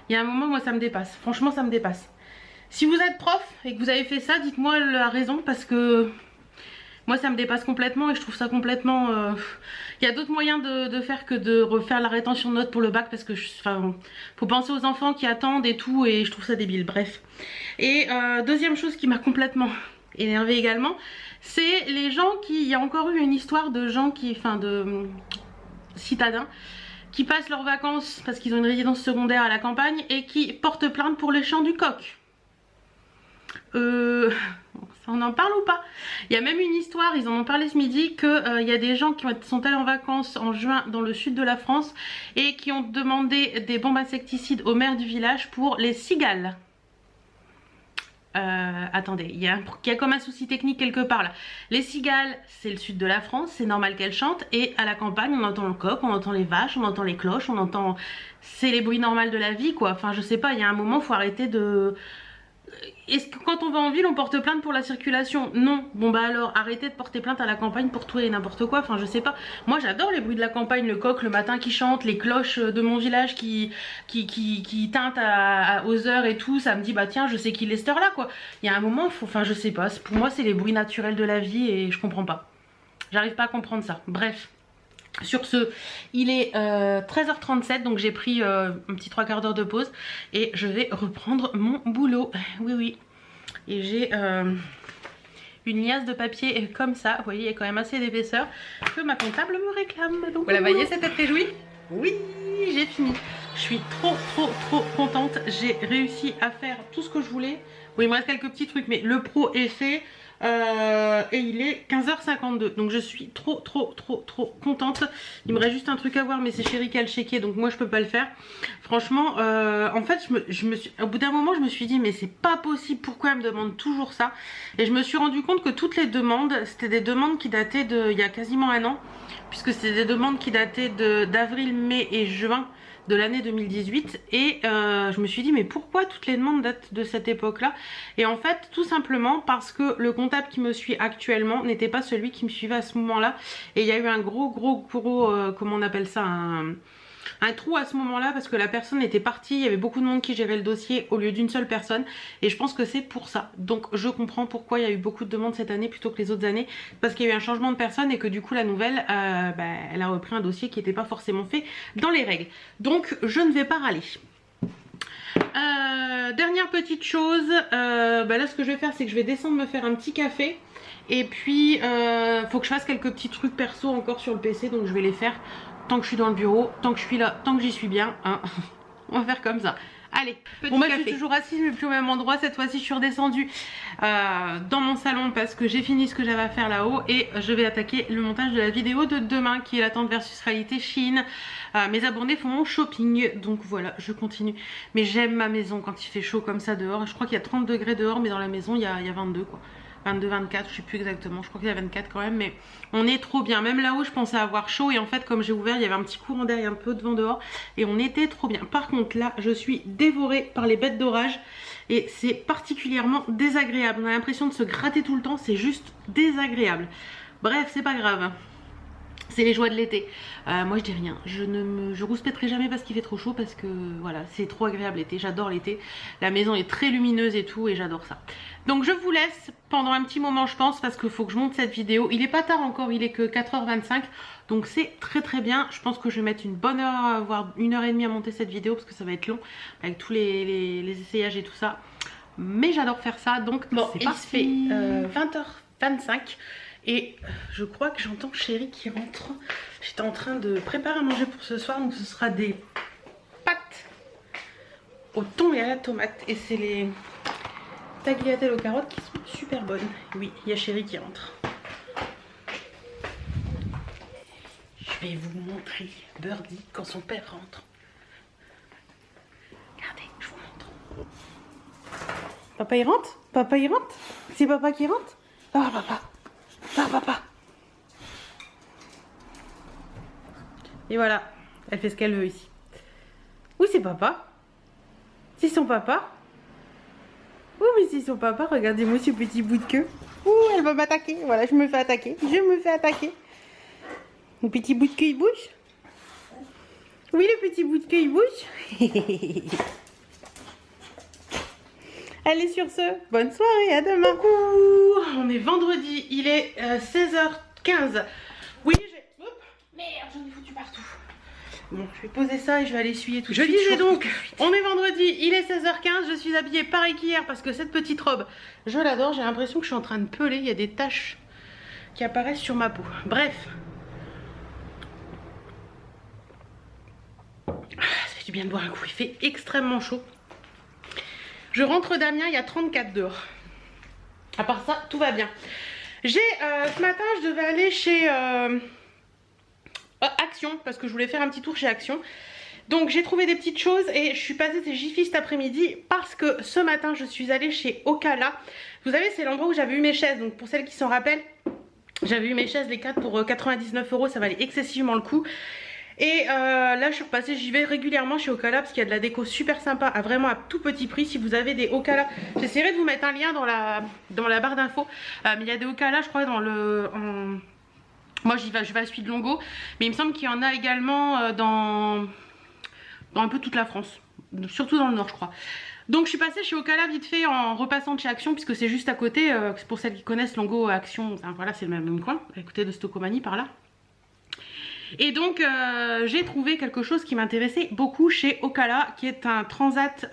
Il y a un moment, moi ça me dépasse, franchement ça me dépasse. Si vous êtes prof et que vous avez fait ça, dites-moi la raison parce que moi ça me dépasse complètement et je trouve ça complètement... Il y a d'autres moyens de faire que de refaire la rétention de notes pour le bac parce que faut penser aux enfants qui attendent et tout et je trouve ça débile, bref. Et deuxième chose qui m'a complètement énervée également, c'est les gens qui... Il y a encore eu une histoire de gens qui... Enfin de citadins qui passent leurs vacances parce qu'ils ont une résidence secondaire à la campagne et qui portent plainte pour les chants du coq. On en parle ou pas? Il y a même une histoire, ils en ont parlé ce midi, que il y a des gens qui sont allés en vacances en juin dans le sud de la France et qui ont demandé des bombes insecticides au maire du village pour les cigales. Attendez, il y a comme un souci technique quelque part là. Les cigales, c'est le sud de la France, c'est normal qu'elles chantent. Et à la campagne, on entend le coq, on entend les vaches, on entend les cloches, on entend... C'est les bruits normaux de la vie quoi. Enfin je sais pas, il y a un moment, faut arrêter de... Est-ce que quand on va en ville on porte plainte pour la circulation? Non. Bon bah alors arrêtez de porter plainte à la campagne pour tout et n'importe quoi. Enfin je sais pas. Moi j'adore les bruits de la campagne, le coq le matin qui chante, les cloches de mon village qui tintent aux heures et tout. Ça me dit bah tiens je sais qu'il est cette heure là quoi. Il y a un moment, enfin je sais pas. Pour moi c'est les bruits naturels de la vie et je comprends pas. J'arrive pas à comprendre ça. Bref. Sur ce, il est 13h37 donc j'ai pris un petit 3/4 d'heure de pause et je vais reprendre mon boulot. Oui oui. Et j'ai une liasse de papier comme ça, vous voyez il y a quand même assez d'épaisseur que ma comptable me réclame. Donc voilà, voyez, c'était réjoui? Oui, j'ai fini. Je suis trop contente. J'ai réussi à faire tout ce que je voulais. Bon, il me reste quelques petits trucs, mais le pro est fait. Et il est 15h52. Donc je suis trop contente. Il me reste juste un truc à voir, mais c'est chérie qui a le chéquier, donc moi je peux pas le faire. Franchement, en fait, au bout d'un moment, je me suis dit, mais c'est pas possible, pourquoi elle me demande toujours ça? Et je me suis rendu compte que toutes les demandes, c'était des demandes qui dataient il y a quasiment un an, puisque c'était des demandes qui dataient d'avril, mai et juin de l'année 2018. Et je me suis dit, mais pourquoi toutes les demandes datent de cette époque là? Et en fait, tout simplement parce que le comptable qui me suit actuellement n'était pas celui qui me suivait à ce moment là, et il y a eu un gros comment on appelle ça, un trou à ce moment là, parce que la personne était partie, il y avait beaucoup de monde qui gérait le dossier au lieu d'une seule personne, et je pense que c'est pour ça. Donc je comprends pourquoi il y a eu beaucoup de demandes cette année plutôt que les autres années, parce qu'il y a eu un changement de personne et que du coup la nouvelle elle a repris un dossier qui n'était pas forcément fait dans les règles. Donc je ne vais pas râler. Dernière petite chose, là ce que je vais faire, c'est que je vais descendre me faire un petit café. Et puis faut que je fasse quelques petits trucs perso encore sur le PC, donc je vais les faire tant que je suis dans le bureau, tant que je suis là, tant que j'y suis bien, hein. On va faire comme ça. Allez, bon bah je suis toujours assise mais plus au même endroit. Cette fois-ci je suis redescendue dans mon salon parce que j'ai fini ce que j'avais à faire là-haut, et je vais attaquer le montage de la vidéo de demain qui est l'attente versus réalité Shein. Mes abonnés font mon shopping, donc voilà, je continue. Mais j'aime ma maison quand il fait chaud comme ça dehors. Je crois qu'il y a 30 degrés dehors, mais dans la maison il y a 22 quoi. 22, 24, je sais plus exactement, je crois qu'il y a 24 quand même, mais on est trop bien. Même là-haut je pensais avoir chaud, et en fait comme j'ai ouvert il y avait un petit courant d'air et un peu de vent dehors, et on était trop bien. Par contre là je suis dévorée par les bêtes d'orage, et c'est particulièrement désagréable. On a l'impression de se gratter tout le temps, c'est juste désagréable. Bref, c'est pas grave. C'est les joies de l'été. Moi je dis rien, je rouspèterai jamais parce qu'il fait trop chaud, parce que voilà, c'est trop agréable l'été, j'adore l'été. La maison est très lumineuse et tout, et j'adore ça. Donc je vous laisse pendant un petit moment je pense, parce qu'il faut que je monte cette vidéo. Il est pas tard encore, il est que 4h25, donc c'est très bien. Je pense que je vais mettre une bonne heure, voire 1h30 à monter cette vidéo, parce que ça va être long avec tous les essayages et tout ça. Mais j'adore faire ça, donc bon, c'est parti. Il se fait 20h25. Et je crois que j'entends chérie qui rentre. J'étais en train de préparer à manger pour ce soir, donc ce sera des pâtes au thon et à la tomate. Et c'est les tagliatelles aux carottes qui sont super bonnes. Oui, il y a chérie qui rentre. Je vais vous montrer Birdie quand son père rentre. Regardez, je vous montre. Papa il rentre? Papa il rentre? C'est papa qui rentre? Oh papa! Ah papa. Et voilà, elle fait ce qu'elle veut ici. Oui, c'est papa. C'est son papa. Oui, mais c'est son papa. Regardez-moi ce petit bout de queue. Ouh, elle va m'attaquer. Voilà, je me fais attaquer. Je me fais attaquer. Le petit bout de queue, il bouge. Oui, le petit bout de queue, il bouge. Allez, sur ce, bonne soirée, à demain. Coucou, on est vendredi, il est 16h15. Oui, merde, j'en ai foutu partout. Bon, je vais poser ça et je vais aller essuyer tout de suite. Je disais donc, on est vendredi, il est 16h15, je suis habillée pareil qu'hier parce que cette petite robe, je l'adore. J'ai l'impression que je suis en train de peler, il y a des taches qui apparaissent sur ma peau. Bref. Ça fait du bien de boire un coup, il fait extrêmement chaud. Je rentre d'Amiens, il y a 34 dehors. À part ça, tout va bien. Ce matin, je devais aller chez Action, parce que je voulais faire un petit tour chez Action. Donc j'ai trouvé des petites choses et je suis passée chez Jiffy cet après-midi parce que ce matin, je suis allée chez Ocala. Vous savez, c'est l'endroit où j'avais eu mes chaises. Donc pour celles qui s'en rappellent, j'avais eu mes chaises, les 4 pour 99 €. Ça valait excessivement le coup. Et là je suis repassée, j'y vais régulièrement chez Ocala parce qu'il y a de la déco super sympa à vraiment à tout petit prix. Si vous avez des Ocala, j'essaierai de vous mettre un lien dans la barre d'infos, mais il y a des Ocala je crois dans le... Moi je vais à Suite de Longo, mais il me semble qu'il y en a également dans un peu toute la France, surtout dans le nord je crois. Donc je suis passée chez Ocala vite fait en repassant de chez Action puisque c'est juste à côté, pour celles qui connaissent Longo, Action, enfin voilà c'est le même coin, à côté de Stocomanie par là. Et donc j'ai trouvé quelque chose qui m'intéressait beaucoup chez Ocala, qui est un transat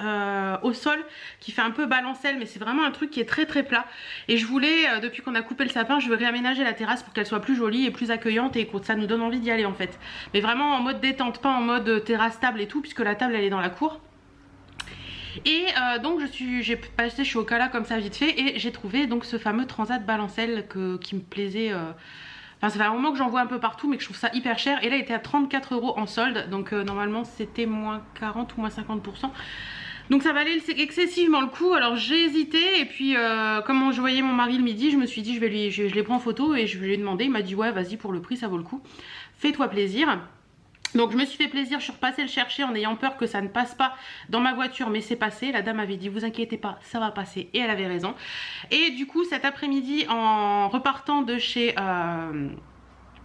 au sol qui fait un peu balancelle, mais c'est vraiment un truc qui est très très plat. Et je voulais, depuis qu'on a coupé le sapin, je veux réaménager la terrasse pour qu'elle soit plus jolie et plus accueillante et que ça nous donne envie d'y aller en fait. Mais vraiment en mode détente, pas en mode terrasse table et tout, puisque la table elle est dans la cour. Et donc j'ai passé chez Ocala comme ça vite fait et j'ai trouvé donc ce fameux transat balancelle qui me plaisait. Enfin ça fait un moment que j'en vois un peu partout mais que je trouve ça hyper cher. Et là il était à 34 € en solde. Donc normalement c'était moins 40 ou moins 50%. Donc ça valait excessivement le coup. Alors j'ai hésité et puis comme je voyais mon mari le midi, je me suis dit je les prends en photo et je lui ai demandé. Il m'a dit ouais vas-y, pour le prix ça vaut le coup. Fais-toi plaisir. Donc je me suis fait plaisir, je suis repassée le chercher en ayant peur que ça ne passe pas dans ma voiture, mais c'est passé. La dame avait dit vous inquiétez pas, ça va passer, et elle avait raison. Et du coup cet après-midi, en repartant de chez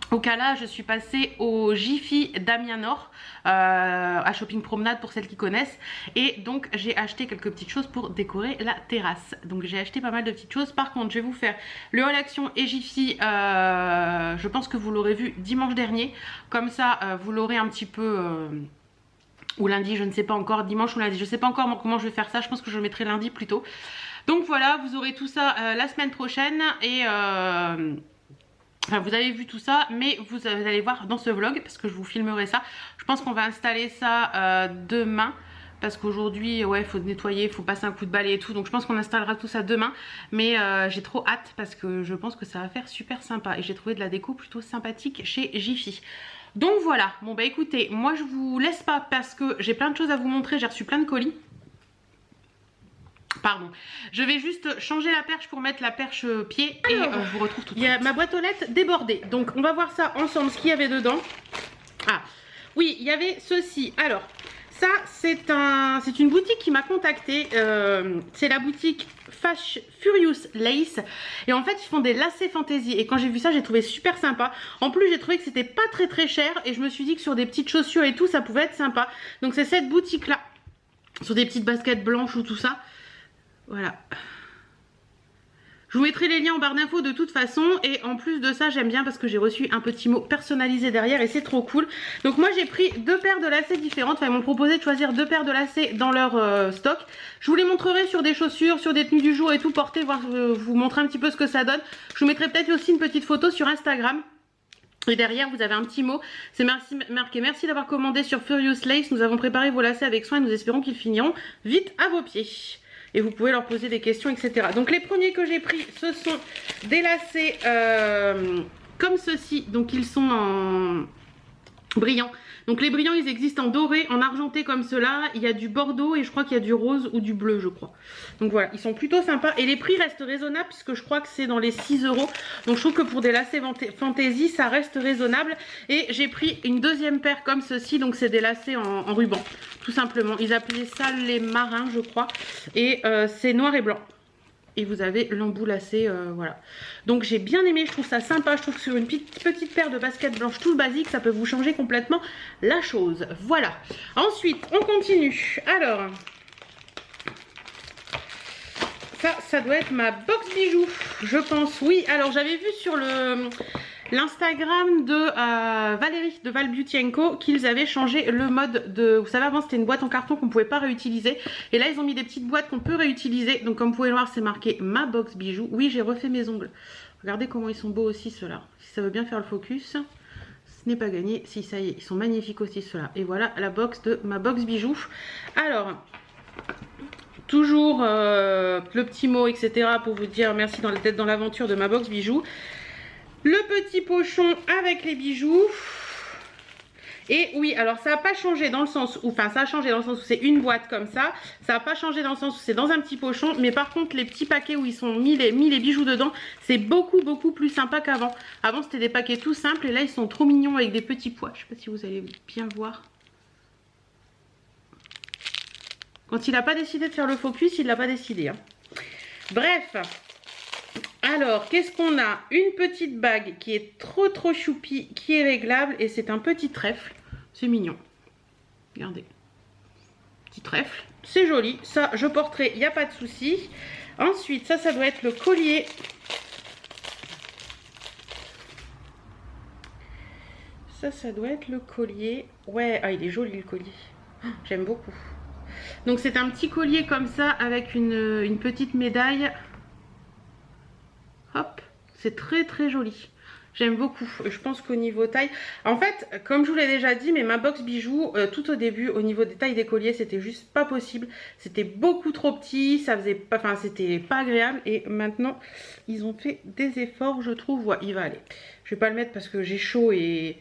Ocala, je suis passée au Jiffy d'Amiens Nord, à Shopping Promenade pour celles qui connaissent. Et donc j'ai acheté quelques petites choses pour décorer la terrasse. Donc j'ai acheté pas mal de petites choses. Par contre je vais vous faire le haul action et Jiffy, je pense que vous l'aurez vu dimanche dernier. Comme ça vous l'aurez un petit peu... ou lundi, je ne sais pas encore, dimanche ou lundi, je ne sais pas encore comment je vais faire ça. Je pense que je le mettrai lundi plutôt. Donc voilà, vous aurez tout ça la semaine prochaine. Et... enfin, vous avez vu tout ça, mais vous allez voir dans ce vlog, parce que je vous filmerai ça. Je pense qu'on va installer ça demain, parce qu'aujourd'hui, ouais, il faut nettoyer, il faut passer un coup de balai et tout. Donc je pense qu'on installera tout ça demain. Mais j'ai trop hâte, parce que je pense que ça va faire super sympa. Et j'ai trouvé de la déco plutôt sympathique chez Jiffy. Donc voilà, bon bah écoutez, moi je vous laisse pas, parce que j'ai plein de choses à vous montrer. J'ai reçu plein de colis. Pardon, je vais juste changer la perche pour mettre la perche pied et on vous retrouve tout de suite. Il y a ma boîte aux lettres débordée, donc on va voir ça ensemble, ce qu'il y avait dedans. Ah, oui, il y avait ceci. Alors, ça c'est une boutique qui m'a contactée, c'est la boutique Furious Lace. Et en fait, ils font des lacets fantasy. Et quand j'ai vu ça, j'ai trouvé super sympa. En plus, j'ai trouvé que c'était pas très très cher. Et je me suis dit que sur des petites chaussures et tout, ça pouvait être sympa. Donc c'est cette boutique-là, sur des petites baskets blanches ou tout ça. Voilà. Je vous mettrai les liens en barre d'infos de toute façon. Et en plus de ça, j'aime bien parce que j'ai reçu un petit mot personnalisé derrière et c'est trop cool. Donc moi j'ai pris 2 paires de lacets différentes. Enfin ils m'ont proposé de choisir 2 paires de lacets dans leur stock. Je vous les montrerai sur des chaussures, sur des tenues du jour et tout portées, voir vous montrer un petit peu ce que ça donne. Je vous mettrai peut-être aussi une petite photo sur Instagram. Et derrière vous avez un petit mot, c'est marqué merci d'avoir commandé sur Furious Lace. Nous avons préparé vos lacets avec soin et nous espérons qu'ils finiront vite à vos pieds. Et vous pouvez leur poser des questions, etc. Donc les premiers que j'ai pris, ce sont des lacets comme ceci. Donc ils sont en brillants. Donc les brillants, ils existent en doré, en argenté comme cela. Il y a du bordeaux et je crois qu'il y a du rose ou du bleu, je crois. Donc voilà, ils sont plutôt sympas. Et les prix restent raisonnables puisque je crois que c'est dans les 6 €. Donc je trouve que pour des lacets fantasy, ça reste raisonnable. Et j'ai pris une deuxième paire comme ceci. Donc c'est des lacets en ruban, tout simplement. Ils appelaient ça les marins, je crois. Et c'est noir et blanc. Et vous avez l'emboulacé, voilà. Donc j'ai bien aimé, je trouve ça sympa. Je trouve que sur une petite paire de baskets blanches tout basique, ça peut vous changer complètement la chose. Voilà. Ensuite, on continue. Alors, ça doit être ma box bijoux, je pense. Oui, alors j'avais vu sur l'Instagram de Valérie de Val Beauty & Co qu'ils avaient changé le mode de... Vous savez, avant c'était une boîte en carton qu'on ne pouvait pas réutiliser. Et là ils ont mis des petites boîtes qu'on peut réutiliser. Donc comme vous pouvez le voir, c'est marqué ma box bijoux. Oui, j'ai refait mes ongles. Regardez comment ils sont beaux aussi ceux-là. Si ça veut bien faire le focus, ce n'est pas gagné. Si, ça y est, ils sont magnifiques aussi ceux-là. Et voilà la box de ma box bijoux. Alors... toujours le petit mot, etc. pour vous dire merci d'être dans l'aventure de ma box bijoux. Le petit pochon avec les bijoux. Et oui, alors ça n'a pas changé dans le sens où... Enfin, ça a changé dans le sens où c'est une boîte comme ça. Ça n'a pas changé dans le sens où c'est dans un petit pochon. Mais par contre, les petits paquets où ils sont mis les bijoux dedans, c'est beaucoup plus sympa qu'avant. Avant, c'était des paquets tout simples. Et là, ils sont trop mignons avec des petits pois. Je ne sais pas si vous allez bien voir. Quand il n'a pas décidé de faire le focus, il ne l'a pas décidé. Hein. Bref. Alors, qu'est-ce qu'on a? Une petite bague qui est trop choupi, qui est réglable. Et c'est un petit trèfle. C'est mignon. Regardez. Petit trèfle. C'est joli. Ça, je porterai, il n'y a pas de souci. Ensuite, ça doit être le collier. Ça doit être le collier. Ouais, ah, il est joli le collier. Oh, j'aime beaucoup. Donc c'est un petit collier comme ça avec une petite médaille. Hop, c'est très très joli. J'aime beaucoup. Je pense qu'au niveau taille... En fait, comme je vous l'ai déjà dit, mais ma box bijoux, tout au début, au niveau des tailles des colliers, c'était juste pas possible. C'était beaucoup trop petit, ça faisait pas... Enfin, c'était pas agréable. Et maintenant, ils ont fait des efforts, je trouve. Ouais, il va aller. Je vais pas le mettre parce que j'ai chaud et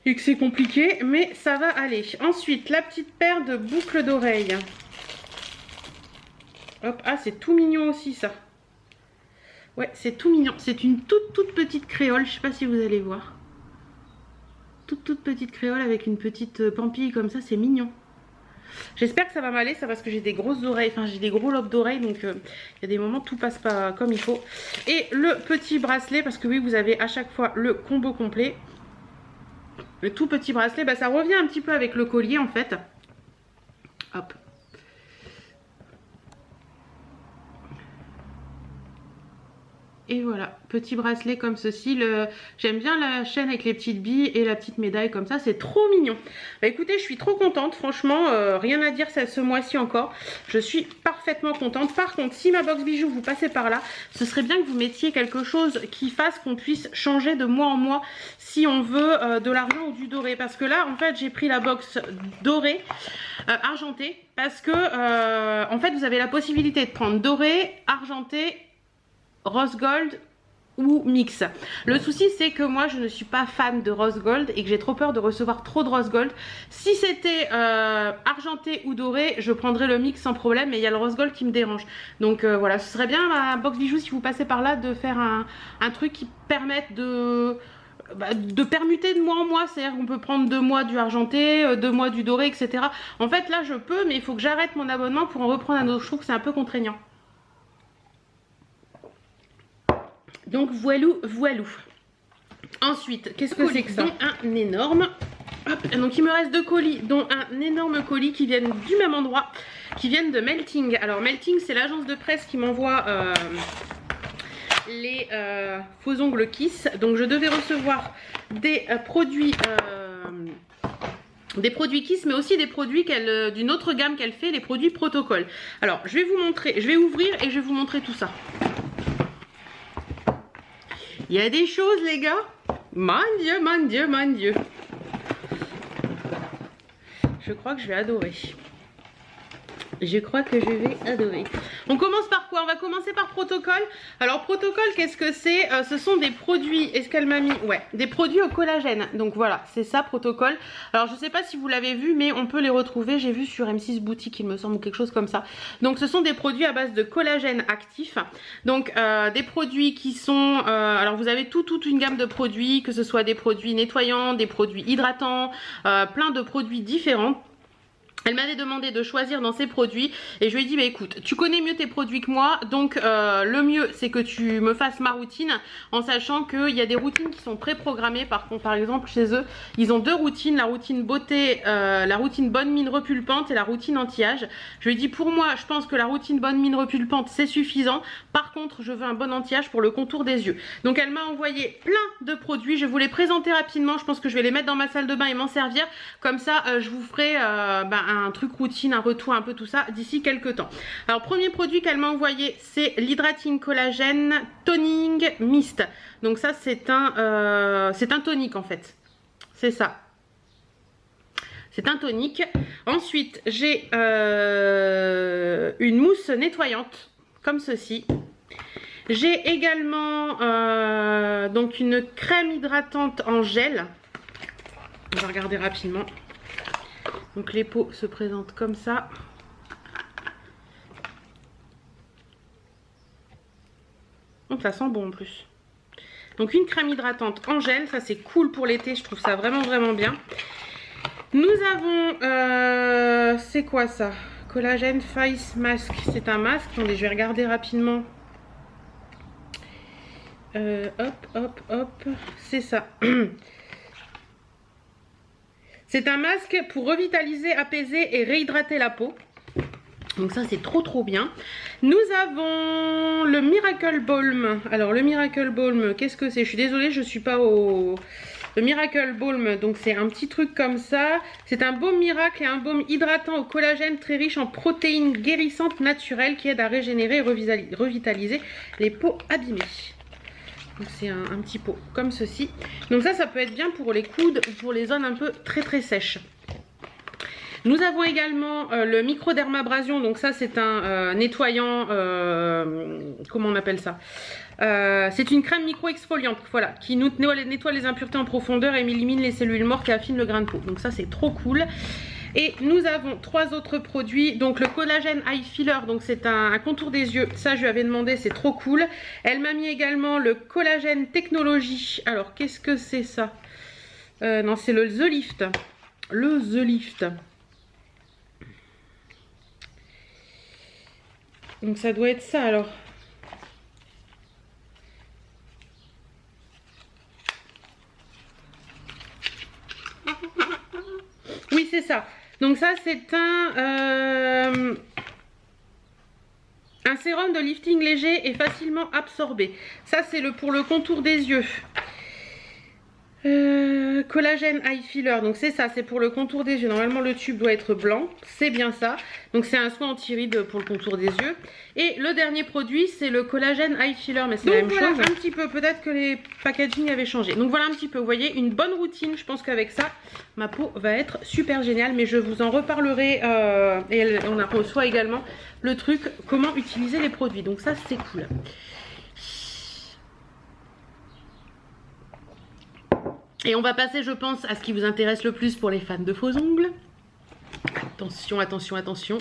que c'est compliqué. Mais ça va aller. Ensuite, la petite paire de boucles d'oreilles. Hop, ah, c'est tout mignon aussi, ça. Ouais, c'est tout mignon. C'est une toute petite créole. Je sais pas si vous allez voir. Toute petite créole avec une petite pampille comme ça. C'est mignon. J'espère que ça va m'aller. Ça parce que j'ai des grosses oreilles. Enfin, j'ai des gros lobes d'oreilles. Donc, il y a des moments tout passe pas comme il faut. Et le petit bracelet. Parce que oui, vous avez à chaque fois le combo complet. Le tout petit bracelet. Bah, ça revient un petit peu avec le collier en fait. Hop. Et voilà, petit bracelet comme ceci. J'aime bien la chaîne avec les petites billes et la petite médaille comme ça. C'est trop mignon. Bah écoutez, je suis trop contente. Franchement, rien à dire ce mois-ci encore. Je suis parfaitement contente. Par contre, si ma box bijoux, vous passez par là, ce serait bien que vous mettiez quelque chose qui fasse qu'on puisse changer de mois en mois si on veut de l'argent ou du doré. Parce que là, en fait, j'ai pris la box dorée, argentée. Parce que, en fait, vous avez la possibilité de prendre doré, argenté, rose gold ou mix. Le souci c'est que moi je ne suis pas fan de rose gold et que j'ai trop peur de recevoir trop de rose gold. Si c'était argenté ou doré, je prendrais le mix sans problème, mais il y a le rose gold qui me dérange. Donc voilà, ce serait bien ma box bijoux si vous passez par là de faire un truc qui permette de permuter de mois en mois, c'est-à-dire qu'on peut prendre 2 mois du argenté, 2 mois du doré, etc. En fait là je peux, mais il faut que j'arrête mon abonnement pour en reprendre un autre. Je trouve que c'est un peu contraignant. Donc voilou. Ensuite, qu'est-ce que c'est que ça? Un énorme. Hop, donc il me reste 2 colis, dont un énorme colis qui viennent du même endroit, qui viennent de Melting. Alors Melting, c'est l'agence de presse qui m'envoie les faux ongles Kiss. Donc je devais recevoir des produits Kiss, mais aussi des produits d'une autre gamme qu'elle fait, les produits protocole. Alors je vais vous montrer, je vais ouvrir et je vais vous montrer tout ça. Il y a des choses les gars, mon Dieu. Je crois que je vais adorer. On commence par quoi? On va commencer par protocole. Alors protocole, qu'est-ce que c'est? Ce sont des produits, est-ce qu'elle m'a mis? Ouais, des produits au collagène. Donc voilà, c'est ça protocole. Alors je sais pas si vous l'avez vu, mais on peut les retrouver. J'ai vu sur M6 boutique, il me semble, quelque chose comme ça. Donc ce sont des produits à base de collagène actif. Donc des produits qui sont... alors vous avez toute une gamme de produits, que ce soit des produits nettoyants, des produits hydratants, plein de produits différents. Elle m'avait demandé de choisir dans ses produits et je lui ai dit bah écoute, tu connais mieux tes produits que moi, donc le mieux c'est que tu me fasses ma routine, en sachant qu'il y a des routines qui sont préprogrammées. Par contre, par exemple chez eux, ils ont 2 routines, la routine beauté, la routine bonne mine repulpante et la routine anti-âge. Je lui ai dit pour moi, je pense que la routine bonne mine repulpante c'est suffisant. Par contre, je veux un bon anti-âge pour le contour des yeux. Donc elle m'a envoyé plein de produits, je vais vous les présenter rapidement. Je pense que je vais les mettre dans ma salle de bain et m'en servir. Comme ça, je vous ferai un truc routine, un retour, un peu tout ça d'ici quelques temps. Alors premier produit qu'elle m'a envoyé, c'est l'Hydrating Collagène Toning Mist. Donc ça c'est un tonique en fait. C'est ça. C'est un tonique. Ensuite j'ai une mousse nettoyante comme ceci. J'ai également donc une crème hydratante en gel. On va regarder rapidement. Donc les pots se présentent comme ça. Donc ça sent bon en plus. Donc une crème hydratante en gel, ça c'est cool pour l'été, je trouve ça vraiment bien. Nous avons, c'est quoi ça? Collagène Face Mask, c'est un masque. Attendez, je vais regarder rapidement. Hop, c'est ça. C'est un masque pour revitaliser, apaiser et réhydrater la peau. Donc ça c'est trop bien. Nous avons le Miracle Balm. Alors le Miracle Balm, qu'est-ce que c'est? Je suis désolée, je suis pas le Miracle Balm, donc c'est un petit truc comme ça. C'est un baume miracle et un baume hydratant au collagène très riche en protéines guérissantes naturelles qui aident à régénérer et revitaliser les peaux abîmées. Donc c'est un petit pot comme ceci. Donc ça peut être bien pour les coudes ou pour les zones un peu très sèches. Nous avons également le microdermabrasion, donc ça c'est un nettoyant, comment on appelle ça, c'est une crème micro-exfoliante, voilà, qui nettoie les impuretés en profondeur et élimine les cellules mortes et affine le grain de peau. Donc ça c'est trop cool. Et nous avons 3 autres produits, donc le collagène eye filler, donc c'est un contour des yeux, ça je lui avais demandé, c'est trop cool. Elle m'a mis également le collagène technologie, alors qu'est-ce que c'est ça, non c'est le The Lift, donc ça doit être ça alors. Oui c'est ça. Donc ça c'est un sérum de lifting léger et facilement absorbé. Ça c'est pour le contour des yeux. Collagène eye filler, donc c'est ça, c'est pour le contour des yeux. Normalement le tube doit être blanc, c'est bien ça. Donc c'est un soin anti-rides pour le contour des yeux. Et le dernier produit c'est le collagène eye filler, mais c'est la même chose. Un petit peu, peut-être que les packaging avaient changé. Donc voilà un petit peu, vous voyez, une bonne routine. Je pense qu'avec ça ma peau va être super géniale, mais je vous en reparlerai. Et on reçoit également le truc comment utiliser les produits, donc ça c'est cool. Et on va passer, je pense, à ce qui vous intéresse le plus pour les fans de faux ongles. Attention, attention, attention.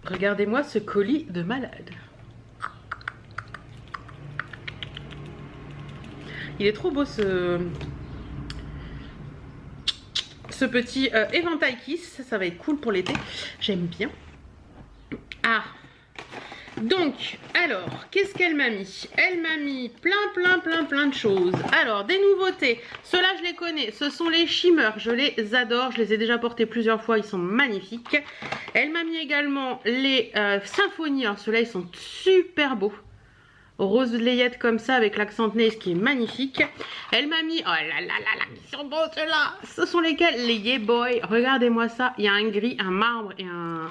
Regardez-moi ce colis de malade. Il est trop beau ce petit éventail Kiss. Ça va être cool pour l'été. J'aime bien. Ah! Donc, alors, qu'est-ce qu'elle m'a mis? Elle m'a mis plein de choses. Alors, des nouveautés. Ceux-là, je les connais. Ce sont les Shimmer. Je les adore. Je les ai déjà portés plusieurs fois. Ils sont magnifiques. Elle m'a mis également les Symphonies. Alors, ceux-là, ils sont super beaux. Rose layette comme ça avec l'accent de nez, ce qui est magnifique. Elle m'a mis, oh là là là là, ils sont beaux ceux-là. Ce sont lesquels? Les Yeah Boy. Regardez-moi ça. Il y a un gris, un marbre et une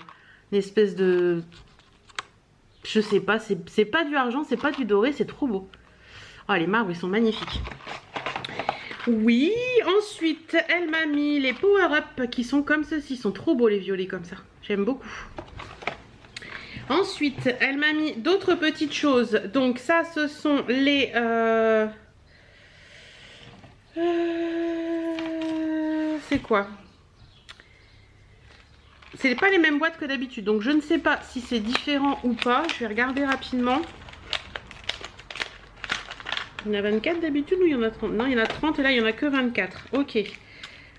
espèce de... Je sais pas, c'est pas du argent, c'est pas du doré, c'est trop beau. Oh, les marbres, ils sont magnifiques. Oui, ensuite, elle m'a mis les Power Up qui sont comme ceci. Ils sont trop beaux, les violets comme ça. J'aime beaucoup. Ensuite, elle m'a mis d'autres petites choses. Donc ça, ce sont les... c'est quoi? C'est pas les mêmes boîtes que d'habitude, donc je ne sais pas si c'est différent ou pas. Je vais regarder rapidement. Il y en a 24 d'habitude ou il y en a 30? Non, il y en a 30 et là il y en a que 24. Ok.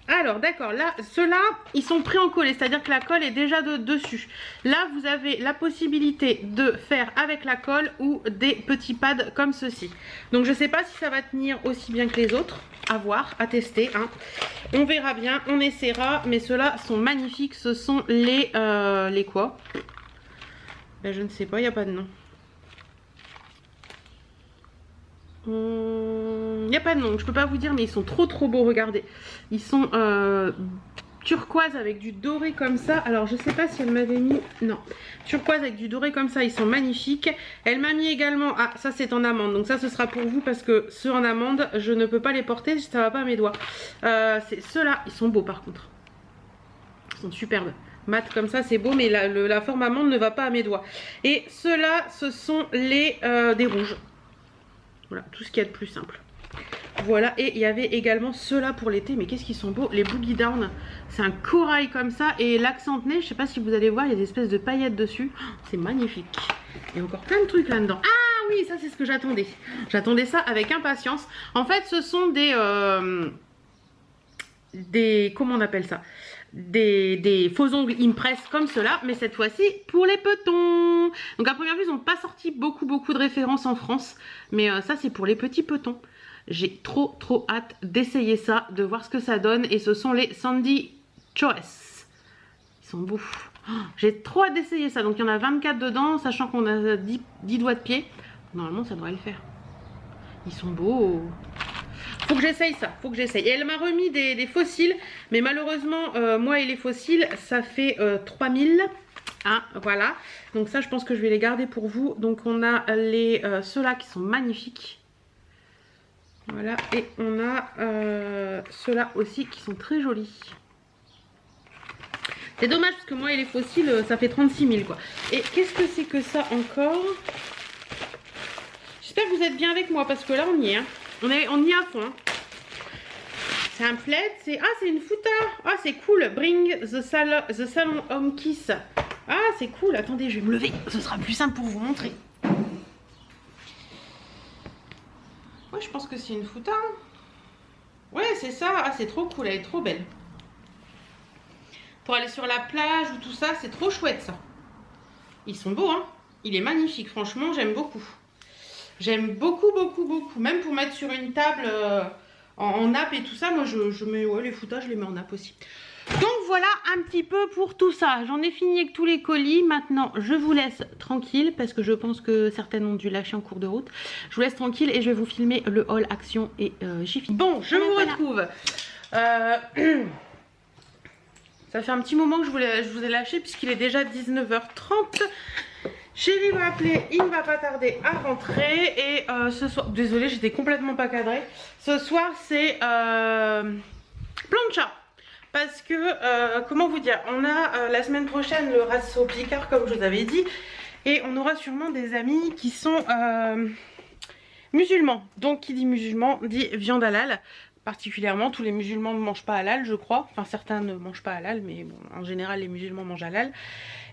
Alors d'accord, là, ceux-là, ils sont pris en collé, c'est-à-dire que la colle est déjà dessus. Là, vous avez la possibilité de faire avec la colle ou des petits pads comme ceci. Donc je sais pas si ça va tenir aussi bien que les autres. À voir, à tester, hein. On verra bien, on essaiera, mais ceux-là sont magnifiques. Ce sont les quoi? Ben, je ne sais pas, il n'y a pas de nom. Il n'y a pas de nom, je peux pas vous dire, mais ils sont trop beaux, regardez. Ils sont turquoise avec du doré comme ça. Alors je sais pas si elle m'avait mis, non, turquoise avec du doré comme ça, ils sont magnifiques. Elle m'a mis également, ah ça c'est en amande, donc ça ce sera pour vous parce que ceux en amande je ne peux pas les porter, ça va pas à mes doigts. C'est ceux-là, ils sont beaux par contre, ils sont superbes, mat comme ça c'est beau, mais la forme amande ne va pas à mes doigts. Et ceux-là ce sont les des rouges, voilà, tout ce qu'il y a de plus simple. Voilà, et il y avait également ceux-là pour l'été, mais qu'est-ce qu'ils sont beaux, les Boogie Down. C'est un corail comme ça, et l'accent de nez, je sais pas si vous allez voir, il y a des espèces de paillettes dessus. Oh, c'est magnifique. Il y a encore plein de trucs là-dedans. Ah oui, ça c'est ce que j'attendais. J'attendais ça avec impatience. En fait, ce sont des comment on appelle ça, des faux ongles impress comme cela, mais cette fois-ci pour les petons. Donc à première vue, ils n'ont pas sorti beaucoup de références en France, mais ça c'est pour les petits petons. J'ai trop hâte d'essayer ça, de voir ce que ça donne. Et ce sont les Sandy Choice. Ils sont beaux. Oh, j'ai trop hâte d'essayer ça. Donc il y en a 24 dedans, sachant qu'on a 10 doigts de pied. Normalement ça devrait le faire. Ils sont beaux. Faut que j'essaye ça, faut que j'essaye. Et elle m'a remis des fossiles, mais malheureusement, moi et les fossiles, ça fait 3000. Hein, voilà. Donc ça, je pense que je vais les garder pour vous. Donc on a les ceux-là qui sont magnifiques. Voilà. Et on a ceux-là aussi qui sont très jolis. C'est dommage parce que moi et les fossiles, ça fait 36 000 quoi. Et qu'est-ce que c'est que ça encore? J'espère que vous êtes bien avec moi parce que là on y est. Hein. On y est à fond. Hein. C'est un plaid. C'est une foutard. Ah, c'est cool. Bring the salon home kiss. Ah, c'est cool. Attendez, je vais me lever. Ce sera plus simple pour vous montrer. Ouais, je pense que c'est une foutard. Ouais, c'est ça. Ah, c'est trop cool. Elle est trop belle. Pour aller sur la plage ou tout ça, c'est trop chouette ça. Ils sont beaux, hein. Il est magnifique. Franchement, j'aime beaucoup. J'aime beaucoup, beaucoup, beaucoup. Même pour mettre sur une table en nappe et tout ça, moi je mets les foutards, je les mets en nappe aussi. Donc voilà un petit peu pour tout ça. J'en ai fini avec tous les colis. Maintenant, je vous laisse tranquille parce que je pense que certaines ont dû lâcher en cours de route. Je vous laisse tranquille et je vais vous filmer le haul action et j'ai fini. Bon, je vous retrouve. Ça fait un petit moment que je vous ai lâché puisqu'il est déjà 19h30. Chérie m'a appelé, il ne va pas tarder à rentrer et ce soir, désolée j'étais complètement pas cadrée, ce soir c'est plancha parce que, comment vous dire, on a la semaine prochaine le Rasso Picard comme je vous avais dit et on aura sûrement des amis qui sont musulmans, donc qui dit musulman dit viande halal. Particulièrement, tous les musulmans ne mangent pas halal, je crois. Enfin, certains ne mangent pas halal, mais bon, en général, les musulmans mangent halal.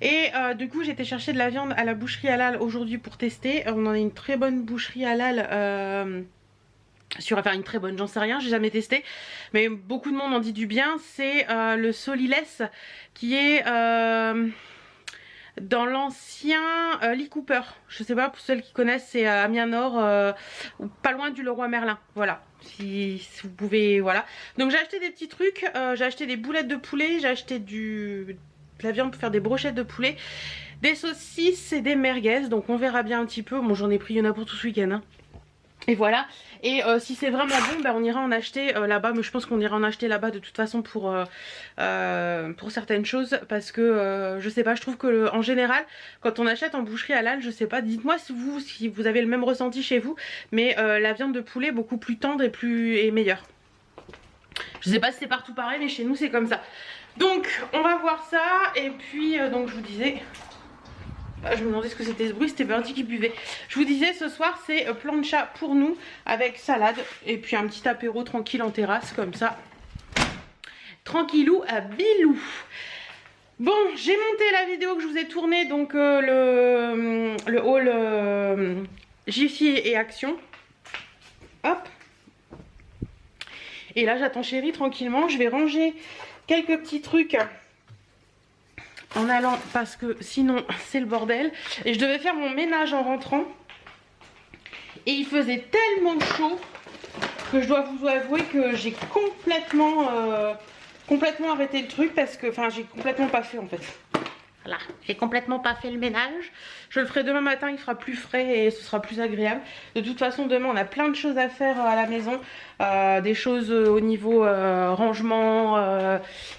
Et du coup, j'ai été chercher de la viande à la boucherie halal aujourd'hui pour tester. On en a une très bonne boucherie halal. Enfin, une très bonne, j'en sais rien, j'ai jamais testé. Mais beaucoup de monde en dit du bien. C'est le Solilès qui est dans l'ancien Lee Cooper. Je sais pas, pour celles qui connaissent, c'est à Amiens Nord, pas loin du Leroy Merlin. Voilà. Si vous pouvez, voilà. Donc j'ai acheté des petits trucs, j'ai acheté des boulettes de poulet, j'ai acheté de la viande pour faire des brochettes de poulet, des saucisses et des merguez. Donc on verra bien un petit peu. Bon, j'en ai pris, il y en a pour tout ce week-end. Hein. Et voilà. Et si c'est vraiment bon, ben, on ira en acheter là-bas. Mais je pense qu'on ira en acheter là-bas de toute façon pour certaines choses. Parce que je sais pas, je trouve que en général, quand on achète en boucherie halal, je sais pas, dites-moi si vous avez le même ressenti chez vous. Mais la viande de poulet est beaucoup plus tendre et meilleure. Je sais pas si c'est partout pareil, mais chez nous c'est comme ça. Donc on va voir ça. Et puis donc je vous disais... Je me demandais ce que c'était ce bruit, c'était Birdie qui buvait. Je vous disais, ce soir c'est plancha pour nous avec salade et puis un petit apéro tranquille en terrasse comme ça. Tranquillou à bilou. Bon, j'ai monté la vidéo que je vous ai tournée, donc le haul Jiffy et Action. Hop. Et là j'attends chérie tranquillement, je vais ranger quelques petits trucs en allant parce que sinon c'est le bordel. Et je devais faire mon ménage en rentrant et il faisait tellement chaud que je dois vous avouer que j'ai complètement arrêté le truc parce que j'ai complètement pas fait en fait. Voilà, j'ai complètement pas fait le ménage. Je le ferai demain matin, il fera plus frais et ce sera plus agréable. De toute façon demain on a plein de choses à faire à la maison. Des choses au niveau rangement,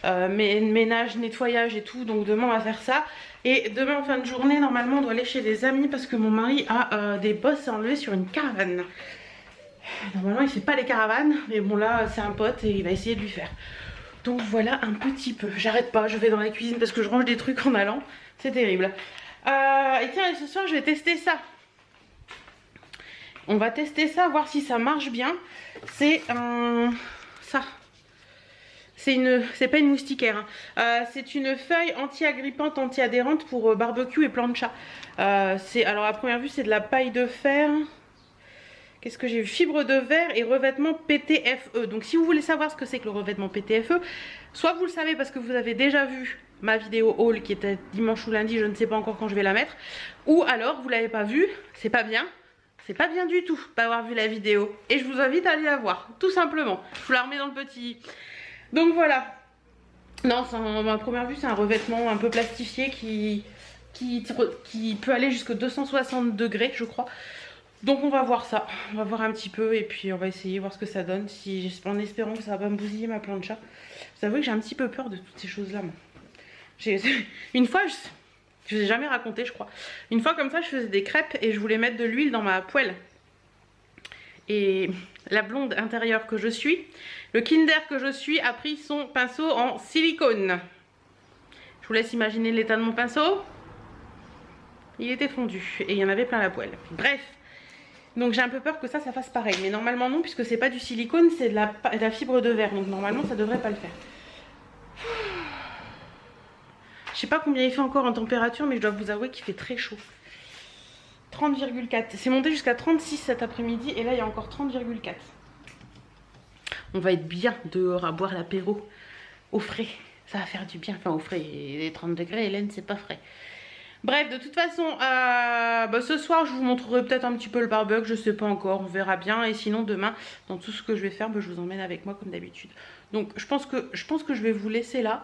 ménage, nettoyage et tout. Donc demain on va faire ça. Et demain en fin de journée normalement on doit aller chez des amis parce que mon mari a des bosses à enlever sur une caravane. Normalement il fait pas les caravanes, mais bon là c'est un pote et il va essayer de lui faire. Donc voilà un petit peu, j'arrête pas, je vais dans la cuisine parce que je range des trucs en allant, c'est terrible. Et tiens, ce soir je vais tester ça. On va tester ça, voir si ça marche bien. C'est ça. C'est pas une moustiquaire, hein. C'est une feuille anti-agrippante, anti-adhérente pour barbecue et plancha. Alors à première vue c'est de la paille de fer. Qu'est-ce que j'ai vu? Fibre de verre et revêtement PTFE. Donc si vous voulez savoir ce que c'est que le revêtement PTFE, soit vous le savez parce que vous avez déjà vu ma vidéo haul qui était dimanche ou lundi, je ne sais pas encore quand je vais la mettre, ou alors vous l'avez pas vue, c'est pas bien. C'est pas bien du tout pas avoir vu la vidéo. Et je vous invite à aller la voir, tout simplement. Je vous la remets dans le petit. Donc voilà. Non, à première vue c'est un revêtement un peu plastifié qui peut aller jusqu'à 260 degrés je crois. Donc on va voir ça, on va voir un petit peu et puis on va essayer, voir ce que ça donne, en espérant que ça va pas me bousiller ma plancha. Vous savez que j'ai un petit peu peur de toutes ces choses-là, moi. Une fois, je vous ai jamais raconté, je crois. Une fois comme ça, je faisais des crêpes et je voulais mettre de l'huile dans ma poêle. Et la blonde intérieure que je suis, le Kinder que je suis, a pris son pinceau en silicone. Je vous laisse imaginer l'état de mon pinceau. Il était fondu et il y en avait plein la poêle. Bref, donc j'ai un peu peur que ça fasse pareil. Mais normalement non, puisque c'est pas du silicone, c'est de la fibre de verre. Donc normalement ça devrait pas le faire. Je sais pas combien il fait encore en température, mais je dois vous avouer qu'il fait très chaud. 30,4. C'est monté jusqu'à 36 cet après-midi et là il y a encore 30,4. On va être bien dehors à boire l'apéro au frais. Ça va faire du bien. Enfin au frais, les 30 degrés, Hélène, c'est pas frais. Bref, de toute façon, ce soir je vous montrerai peut-être un petit peu le barbecue, je sais pas encore, on verra bien. Et sinon demain, dans tout ce que je vais faire, je vous emmène avec moi comme d'habitude. Donc je pense que je vais vous laisser là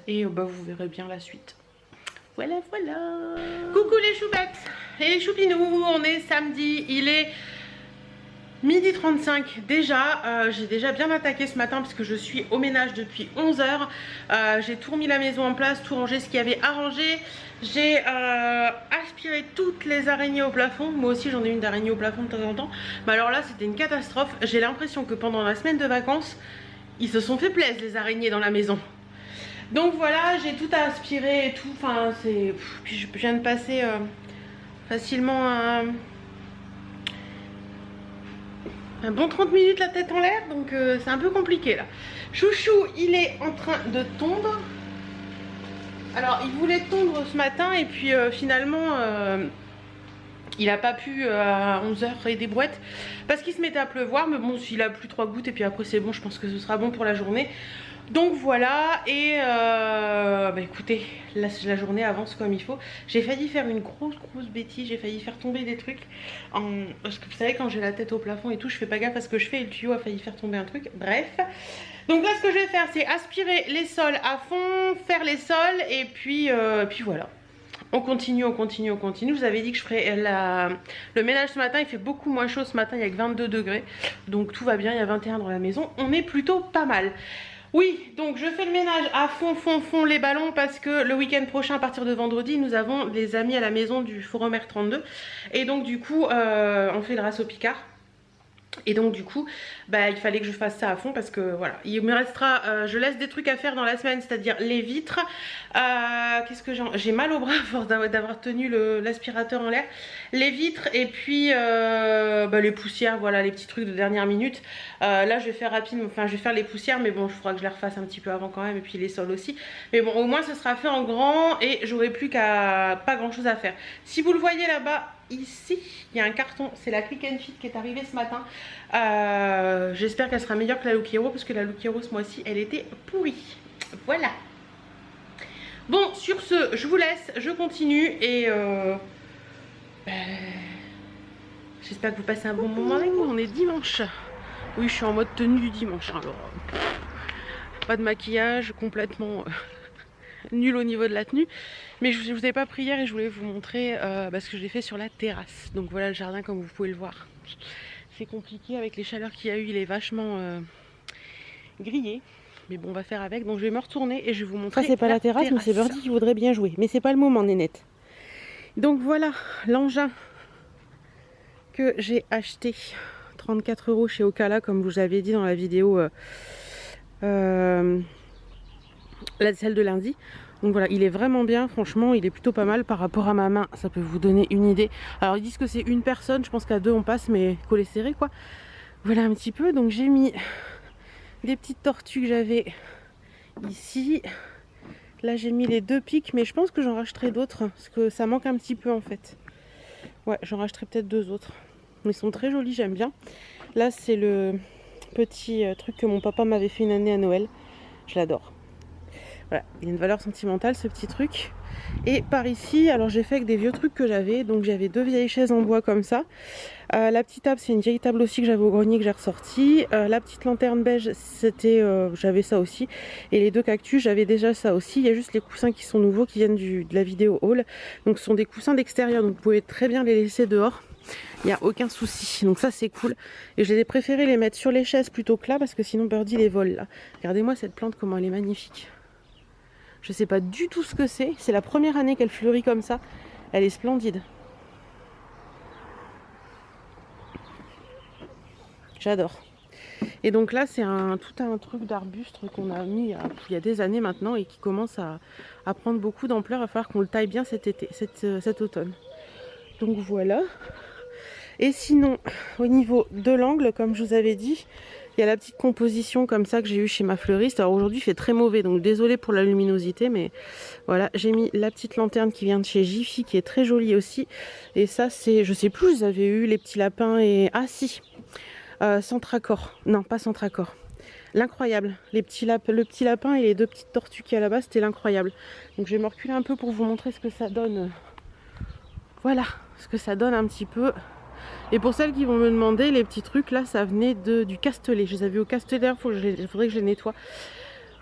et vous verrez bien la suite. Voilà, voilà. Coucou les choubettes et les choupinous, on est samedi, il est midi 35 déjà. J'ai déjà bien attaqué ce matin parce que je suis au ménage depuis 11 h. J'ai tout remis la maison en place, tout rangé ce qu'il y avait à ranger. J'ai aspiré toutes les araignées au plafond. Moi aussi j'en ai une d'araignée au plafond de temps en temps. Mais alors là c'était une catastrophe. J'ai l'impression que pendant la semaine de vacances, ils se sont fait plaisir les araignées dans la maison. Donc voilà, j'ai tout à aspirer et tout. Enfin c'est... Puis je viens de passer facilement un bon 30 minutes la tête en l'air. Donc c'est un peu compliqué là. Chouchou il est en train de tondre. Alors il voulait tondre ce matin et puis finalement il n'a pas pu à 11 h et des brouettes parce qu'il se mettait à pleuvoir. Mais bon, s'il a plu 3 gouttes et puis après c'est bon, je pense que ce sera bon pour la journée. Donc voilà, et écoutez, la journée avance comme il faut. J'ai failli faire une grosse bêtise, j'ai failli faire tomber des trucs parce que vous savez quand j'ai la tête au plafond et tout, je fais pas gaffe à ce que je fais et le tuyau a failli faire tomber un truc, bref. Donc là ce que je vais faire c'est aspirer les sols à fond, faire les sols et puis voilà. On continue, on continue, on continue. Je vous avais dit que je ferais le ménage ce matin. Il fait beaucoup moins chaud ce matin, il y a que 22 degrés. Donc tout va bien, il y a 21 dans la maison. On est plutôt pas mal. Oui, donc je fais le ménage à fond les ballons parce que le week-end prochain, à partir de vendredi, nous avons des amis à la maison du Forum R32. Et donc du coup, on fait le race au Picard. Et donc du coup il fallait que je fasse ça à fond parce que voilà, il me restera je laisse des trucs à faire dans la semaine, c'est à dire les vitres, qu'est-ce que j'ai mal au bras à force d'avoir tenu l'aspirateur en l'air, les vitres et puis les poussières, voilà les petits trucs de dernière minute. Là je vais faire rapidement, enfin je vais faire les poussières mais bon il faudra que je les refasse un petit peu avant quand même, et puis les sols aussi, mais bon au moins ce sera fait en grand et j'aurai plus qu'à pas grand chose à faire. Si vous le voyez là-bas, ici il y a un carton, c'est la Quick and Fit qui est arrivée ce matin. J'espère qu'elle sera meilleure que la Look Hero parce que la Look Hero ce mois-ci elle était pourrie. Voilà. Bon sur ce je vous laisse, je continue et j'espère que vous passez un bon moment avec moi. On est dimanche. Oui je suis en mode tenue du dimanche, alors pas de maquillage, complètement nul au niveau de la tenue, mais je vous ai pas pris hier et je voulais vous montrer ce que j'ai fait sur la terrasse. Donc voilà le jardin comme vous pouvez le voir. C'est compliqué avec les chaleurs qu'il y a eu, il est vachement grillé, mais bon on va faire avec. Donc je vais me retourner et je vais vous montrer. Ça c'est pas la terrasse, mais c'est Birdie qui voudrait bien jouer, mais c'est pas le moment Nénette. Donc voilà l'engin que j'ai acheté 34 € chez Ocala comme vous avais dit dans la vidéo celle de lundi. Donc voilà, il est vraiment bien, franchement il est plutôt pas mal par rapport à ma main, ça peut vous donner une idée. Alors ils disent que c'est une personne, je pense qu'à deux on passe, mais collé serré quoi. Voilà un petit peu, donc j'ai mis des petites tortues que j'avais ici. Là j'ai mis les 2 pics, mais je pense que j'en rachèterai d'autres, parce que ça manque un petit peu en fait. Ouais, j'en rachèterai peut-être 2 autres. Mais ils sont très jolis, j'aime bien. Là c'est le petit truc que mon papa m'avait fait une année à Noël, je l'adore. Voilà, il y a une valeur sentimentale ce petit truc. Et par ici, alors j'ai fait avec des vieux trucs que j'avais. Donc j'avais 2 vieilles chaises en bois comme ça. La petite table, c'est une vieille table aussi que j'avais au grenier que j'ai ressortie. La petite lanterne beige, c'était, j'avais ça aussi. Et les 2 cactus, j'avais déjà ça aussi. Il y a juste les coussins qui sont nouveaux, qui viennent de la vidéo haul. Donc ce sont des coussins d'extérieur, donc vous pouvez très bien les laisser dehors. Il n'y a aucun souci. Donc ça c'est cool. Et j'ai préféré les mettre sur les chaises plutôt que là parce que sinon Birdie les vole là. Regardez-moi cette plante, comment elle est magnifique. Je sais pas du tout ce que c'est. C'est la première année qu'elle fleurit comme ça. Elle est splendide. J'adore. Et donc là c'est tout un truc d'arbuste qu'on a mis il y a des années maintenant et qui commence à prendre beaucoup d'ampleur. Il va falloir qu'on le taille bien cet automne. Donc voilà. Et sinon, au niveau de l'angle, comme je vous avais dit, il y a la petite composition comme ça que j'ai eue chez ma fleuriste. Alors aujourd'hui, il fait très mauvais, donc désolée pour la luminosité, mais voilà, j'ai mis la petite lanterne qui vient de chez Jiffy, qui est très jolie aussi. Et ça, c'est, je sais plus, vous avez eu les petits lapins et... Ah si, Centracor. Non, pas Centracor. L'incroyable. Le petit lapin et les deux petites tortues qui à la base, c'était l'incroyable. Donc je vais me reculer un peu pour vous montrer ce que ça donne. Voilà, ce que ça donne un petit peu. Et pour celles qui vont me demander, les petits trucs là, ça venait du Castellet. Je les avais au Castellet, il faudrait que je les nettoie.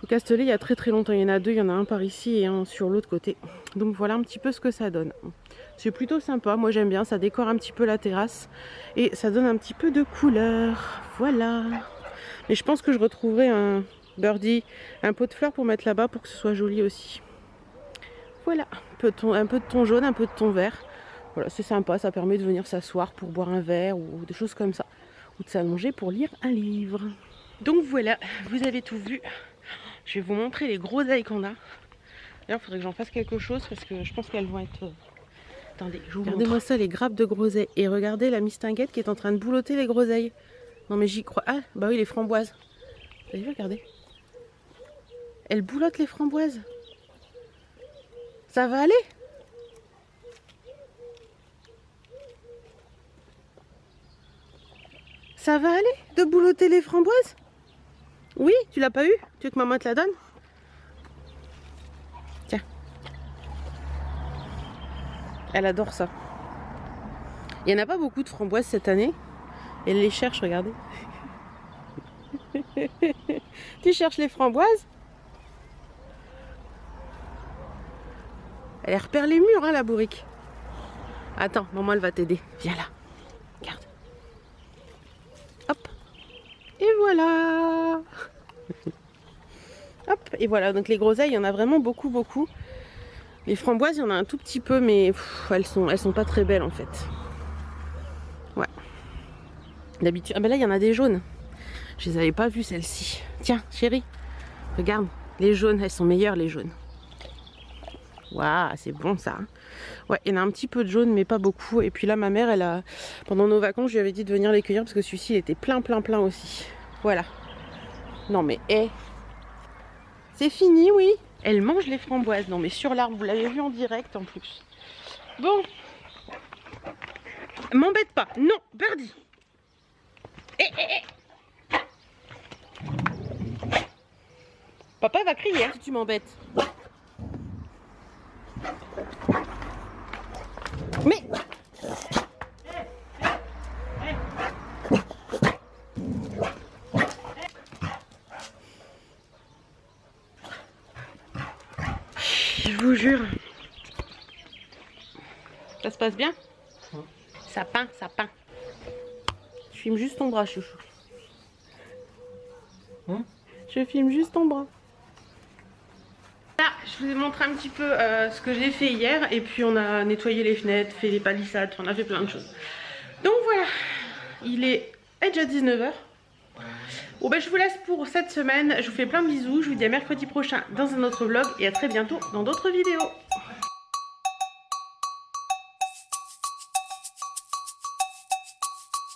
Au Castellet, il y a très très longtemps, il y en a deux, il y en a un par ici et un sur l'autre côté. Donc voilà un petit peu ce que ça donne. C'est plutôt sympa, moi j'aime bien, ça décore un petit peu la terrasse et ça donne un petit peu de couleur. Voilà. Mais je pense que je retrouverai un Birdie, un pot de fleurs pour mettre là-bas pour que ce soit joli aussi. Voilà, un peu de ton jaune, un peu de ton vert. Voilà, c'est sympa, ça permet de venir s'asseoir pour boire un verre ou des choses comme ça. Ou de s'allonger pour lire un livre. Donc voilà, vous avez tout vu. Je vais vous montrer les groseilles qu'on a. D'ailleurs, il faudrait que j'en fasse quelque chose parce que je pense qu'elles vont être... Attendez, je vous montre. Regardez-moi ça, les grappes de groseilles. Et regardez la mistinguette qui est en train de boulotter les groseilles. Non mais j'y crois. Ah, bah oui, les framboises. Vous avez vu, regardez. Elle boulotte les framboises. Ça va aller ? Ça va aller de boulotter les framboises? Oui, tu l'as pas eu? Tu veux que maman te la donne? Tiens. Elle adore ça. Il n'y en a pas beaucoup de framboises cette année. Elle les cherche, regardez. Tu cherches les framboises? Elle repère les murs, hein, la bourrique. Attends, maman, elle va t'aider. Viens là. Regarde. Hop. Et voilà. Hop. Et voilà. Donc les groseilles, il y en a vraiment beaucoup, beaucoup. Les framboises, il y en a un tout petit peu, mais elles sont pas très belles en fait. Ouais. D'habitude. Ah ben là, il y en a des jaunes. Je les avais pas vues celles-ci. Tiens, chérie. Regarde. Les jaunes, elles sont meilleures les jaunes. Waouh, c'est bon ça. Ouais, il y en a un petit peu de jaune, mais pas beaucoup. Et puis là, ma mère, pendant nos vacances, je lui avais dit de venir les cueillir parce que celui-ci, il était plein aussi. Voilà. Non mais, c'est fini, oui. Elle mange les framboises. Non mais sur l'arbre, vous l'avez vu en direct en plus. Bon. M'embête pas. Non, Birdie. Papa va crier hein, si tu m'embêtes. Mais je vous jure, ça se passe bien. Ça peint. Je filme juste ton bras, chouchou. Je filme juste ton bras. Là, je vous ai montré un petit peu ce que j'ai fait hier. Et puis on a nettoyé les fenêtres, fait les palissades, on a fait plein de choses. Donc voilà, il est déjà 19 h. Bon ben je vous laisse pour cette semaine. Je vous fais plein de bisous. Je vous dis à mercredi prochain dans un autre vlog. Et à très bientôt dans d'autres vidéos.